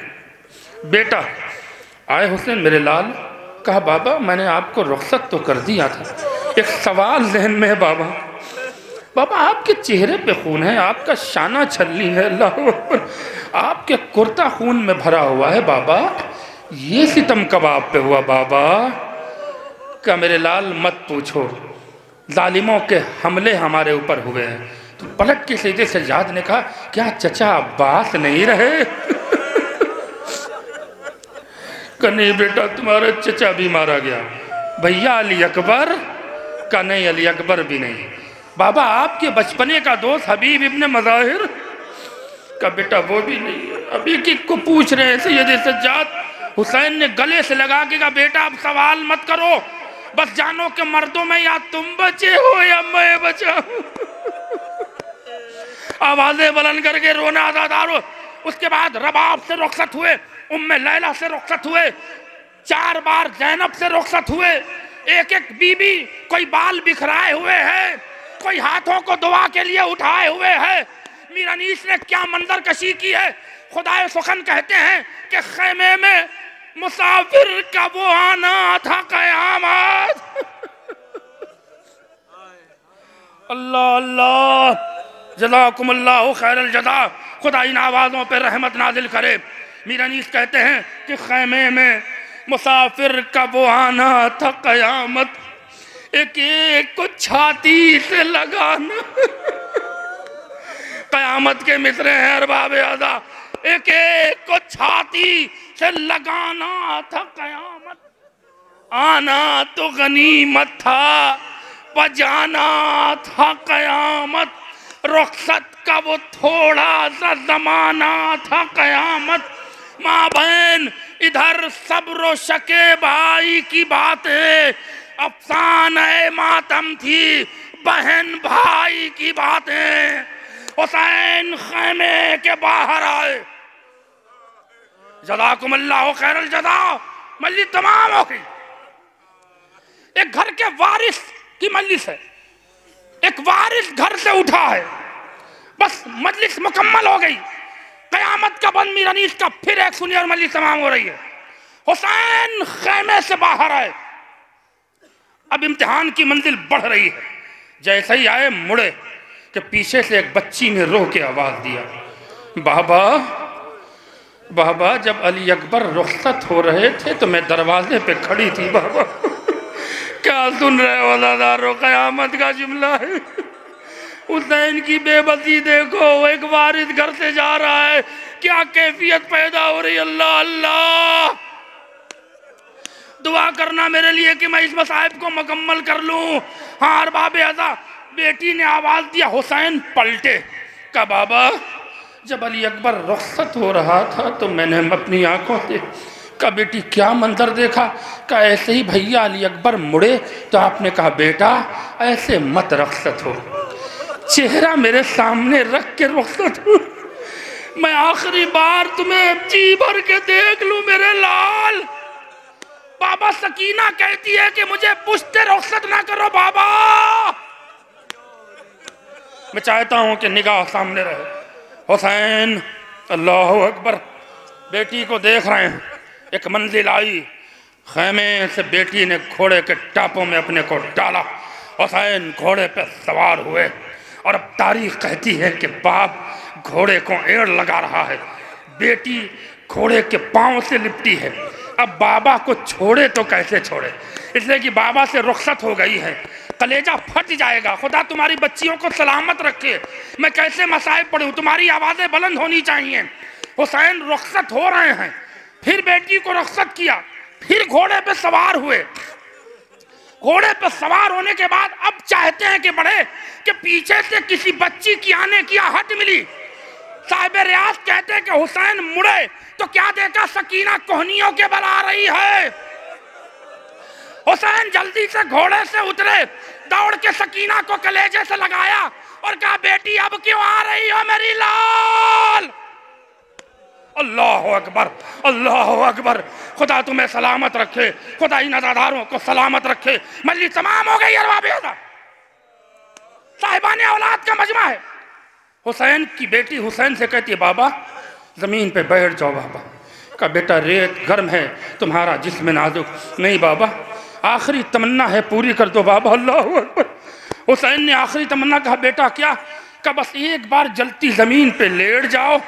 Speaker 1: बेटा आए हुसैन मेरे लाल। कहा, बाबा मैंने आपको रुखसत तो कर दिया था, एक सवाल जहन में है बाबा। बाबा आपके चेहरे पे खून है, आपका शाना छल्ली है, अल्लाह, आपके कुर्ता खून में भरा हुआ है बाबा, ये सितम कब आप पे हुआ बाबा? का मेरे लाल मत पूछो, जालिमों के हमले हमारे ऊपर हुए हैं। तो पलट के सीधे सज्जाद ने कहा, क्या चचा अब्बास नहीं रहे? नहीं बेटा, तुम्हारा चचा भी मारा गया। भैया अली अकबर का? नहीं, अली अकबर भी नहीं। बाबा आपके बचपने का दोस्त हबीब इब्ने मज़ाहिर का? बेटा वो भी नहीं है। अब एक एक को पूछ रहे हैं सैयद सज्जाद। हुसैन ने गले से लगा के कहा, बेटा अब सवाल मत करो, बस जानो कि मर्दों में या तुम बचे हो या मैं बचा हूं। आवाजें बुलंद करके रोना आजादार हो। उसके बाद रबाब से रुखसत हुए, उम्मे लैला से रुखसत हुए, 4 बार जैनब से रुखसत हुए। एक एक बीबी कोई बाल बिखराए हुए है, कोई हाथों को दुआ के लिए उठाए हुए है। मीर अनीस ने क्या मंजर कशी की है। खुदाए सुखन कहते हैं कि खेमे में मुसाफिर का वो आना था कयामत। अल्लाह अल्लाह, जज़ाकुमुल्लाहु खैरल जज़ा। खुदा इन आवाज़ों पर रहमत नाजिल करे। मीर अनीस कहते हैं कि खेमे में मुसाफिर का वो आना था कयामत, एक एक को छाती से लगाना। कयामत के मिसरे हैं अरबाब आज़ा, एक एक को छाती से लगाना था कयामत। आना तो गनीमत था, बजाना था कयामत। रुखसत का वो थोड़ा सा जमाना था कयामत। माँ बहन इधर सब्र शके भाई की बातें, अफसाने मातम थी बहन भाई की बातें। हुसैन खेमे के बाहर आए, जज़ाकुमुल्लाहु खैरल जज़ा। मजलिस तमाम हो गई। एक घर के वारिस की मजलिस है, एक वारिस घर से उठा है, बस मजलिस मुकम्मल हो गई। कयामत का बंद मीर अनीस का फिर एक सुनी और मजलिस तमाम हो रही है। हुसैन खेमे से बाहर आए, अब इम्तिहान की मंजिल बढ़ रही है। जैसे ही आए मुड़े कि पीछे से एक बच्ची ने रो के आवाज दिया, बाबा बाबा, जब अली अकबर रुखसत हो रहे थे तो मैं दरवाजे पे खड़ी थी। बाबा क्या सुन रहे हो दादारो, कयामत का जुमला है। हुसैन की बेबसी देखो, एक वारिस घर से जा रहा है, क्या कैफियत पैदा हो रही। अल्लाह अल्लाह, दुआ करना मेरे लिए कि मैं इस मसाइब को मुकम्मल कर लूं। हाँ अरबाब आज़ा, बेटी ने आवाज दिया। हुसैन पलटे, का बाबा जब अली अकबर रुखसत हो रहा था तो मैंने अपनी आंखों से, का बेटी क्या मंजर देखा। का ऐसे ही भैया अली अकबर मुड़े तो आपने कहा, बेटा ऐसे मत रुखसत हो, चेहरा मेरे सामने रख के रुखसत हो, मैं आखिरी बार तुम्हें जी भर के देख लूं मेरे लाल। बाबा सकीना कहती है कि मुझे पूछते रुखसत ना करो बाबा, मैं चाहता हूं कि निगाह सामने रहे। हुसैन अल्लाह अकबर बेटी को देख रहे हैं। एक मंजिल आई, खेमे से बेटी ने घोड़े के टापों में अपने को डाला। हुसैन घोड़े पे सवार हुए और अब तारीख कहती है कि बाप घोड़े को एड़ लगा रहा है, बेटी घोड़े के पांव से लिपटी है। अब बाबा को छोड़े तो कैसे छोड़े, इसलिए कि बाबा से रुखसत हो गई है, कलेजा फट जाएगा। खुदा तुम्हारी बच्चियों को सलामत रखे, मैं कैसे मसाइब पढ़ूं, तुम्हारी आवाजें बुलंद होनी चाहिए। हुसैन रुखसत हो रहे हैं, फिर बेटी को रुखसत किया, फिर घोड़े पे सवार हुए। घोड़े पे सवार होने के बाद अब चाहते हैं कि बढ़े, कि पीछे से किसी बच्ची की आने की आहट मिली। साहिब रियाज कहते हैं कि हुसैन मुड़े तो क्या देखा, सकीना कोहनियों के बल आ रही है। हुसैन जल्दी से घोड़े से उतरे, दौड़ के सकीना को कलेजे से लगाया और कहा, बेटी अब क्यों आ रही हो मेरी लाल। अल्लाह अकबर अल्लाह अकबर, खुदा तुम्हें सलामत रखे, खुदा इन अज़ादारों को सलामत रखे। मजलिस तमाम हो गई। अरबाब आज़ा साहिबाने औलाद का मजमा है। हुसैन की बेटी हुसैन से कहती है, बाबा जमीन पे बैठ जाओ। बाबा का बेटा रेत गर्म है, तुम्हारा जिस्म नाजुक। नहीं बाबा, आखिरी तमन्ना है, पूरी कर दो बाबा। अल्लाह अकबर। हुसैन ने आखिरी तमन्ना कहा, बेटा क्या, का बस एक बार जलती जमीन पे लेट जाओ,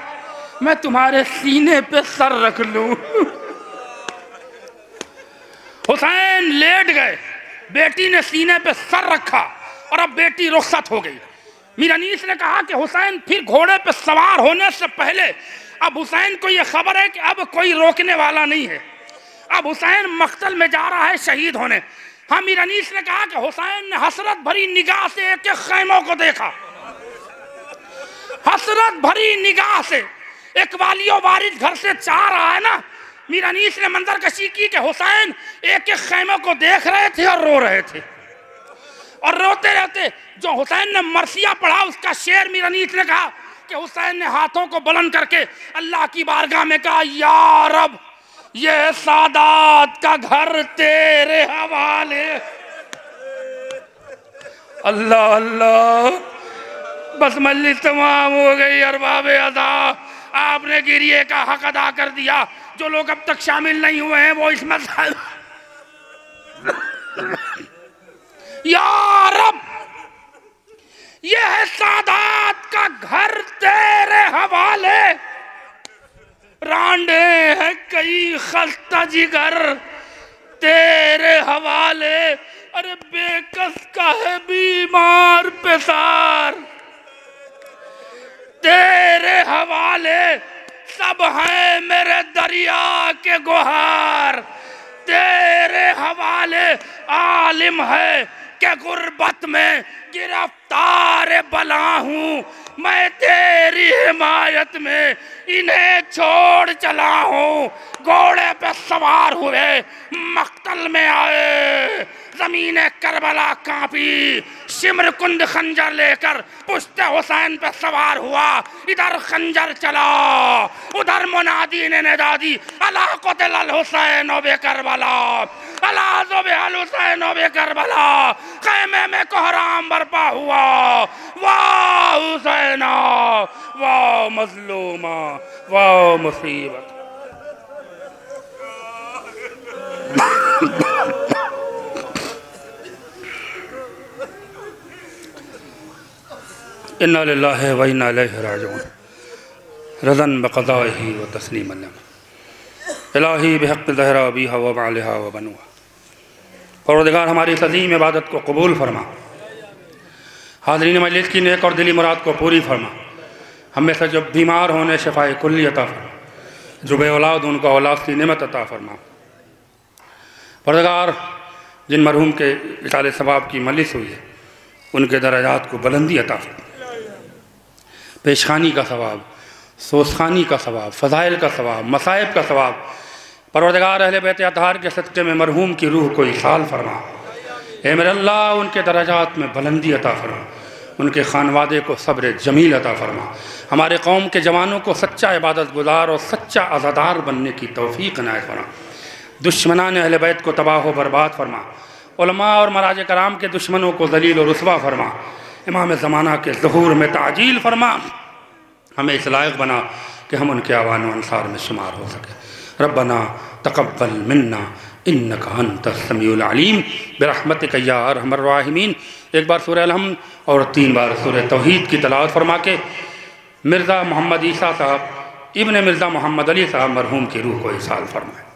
Speaker 1: मैं तुम्हारे सीने पे सर रख लूं। हुसैन लेट गए, बेटी ने सीने पे सर रखा, और अब बेटी रुखसत हो गई। मीर अनीस ने कहा कि हुसैन फिर घोड़े पे सवार होने से पहले अब हुसैन को यह खबर है कि अब कोई रोकने वाला नहीं है, अब हुसैन मख्तल में जा रहा है शहीद होने। हाँ, मीर अनीस ने कहा कि हुसैन ने हसरत भरी निगाह से एक एक खैमों को देखा, हसरत भरी निगाह से। एक वालियो वारिद घर से चाह रहा है ना, मीर अनीस ने मंजर कशी की कि हुसैन एक एक खैमों को देख रहे थे और रो रहे थे, और रोते रहते जो हुसैन ने मरसिया पढ़ा उसका शेर मीर अनीस ने कहा कि हुसैन ने हाथों को बुलंद करके अल्लाह की बारगाह में कहा, या रब ये सादात का घर तेरे हवाले। अल्लाह अल्लाह, बस मजलिस तमाम हो गई। अरबाब अदा, आपने गिरिए का हक अदा कर दिया। जो लोग अब तक शामिल नहीं हुए हैं वो इस मसले या रब ये है सादात का घर तेरे हवाले, रांडे हैं कई खस्ता जिगर तेरे हवाले। अरे बेकस का है बीमार पेशार तेरे हवाले, सब हैं मेरे दरिया के गुहार तेरे हवाले। आलिम है कि गुर्बत में गिरफ्तार बला हूँ, मैं तेरी हिमायत में इन्हें छोड़ चला हूँ। घोड़े पे सवार हुए मख्तल में आए, जमीन करबला कांपी, शिमर कुंद खंजर लेकर पुश्ते हुसैन पे सवार हुआ। इधर खंजर चला, उधर मुनादी ने निदा दी, अला क़ुतिल अल हुसैन बे करबला, अला ज़ुबिहल हुसैन बे करबला। ख़ैमे में कोहराम बरपा हुआ, वाह हुसैना, वाह मज़लूमा, वाह मुसीबत। इन्ना लिल्लाहि व इन्ना इलैहि राजिऊन, रज़न बक़ज़ाइही व तस्लीमन इलाही बिहक़्क़ि ज़हरा बिहा व बालिहा व बनुहा। परवरदिगार हमारी इस अज़ीम इबादत को कबूल फरमा, हाज़रीन मजलिस की नेक और दिली मुराद को पूरी फरमा। हमें से जो बीमार होने शफ़ाए कुल्ली अता फरमा, जो बे औलाद उनको औलाद की नेमत अता फरमा। परवरदिगार जिन मरहूम के इताले सवाब की मजलिस हुई है उनके दराजात को बुलंदी अता फरमा, पेशखानी का सवाब, सोसखानी का सवाब, फ़ज़ाइल का सवाब, मसाइब का सवाब। परवरदिगार अहले बैत अतहार के सदक़े में मरहूम की रूह को इसाल फरमा। ए मेरे अल्लाह, उनके दराजात में बुलंदी अता फरमा, उनके खानवादे को सब्र जमील अता फरमा। हमारे कौम के जवानों को सच्चा इबादत गुजार और सच्चा अज़ादार बनने की तौफ़ीक़ इनायत फरमा। दुश्मनान अहले बैत को तबाह व बर्बाद फरमा, उलमा और मराज कराम के दुश्मनों को ज़लील और रुस्वा फरमा। इमाम ज़माना के ज़हूर में ताजील फरमा, हमें इस लायक बना कि हम उनके आवान व अंसार में शुमार हो सके। रब्बना तक़ब्बल मिन्ना इन्नका अंतस समीउल अलीम बिरहमतिका या अरहमर राहिमीन। एक बार सूरह अलहम्द और 3 बार सूरह तौहीद की तिलावत फरमा के मिर्ज़ा मोहम्मद ईसा साहब इब्न मिर्ज़ा मोहम्मद अली साहब मरहूम की रूह को इसाल फरमाए।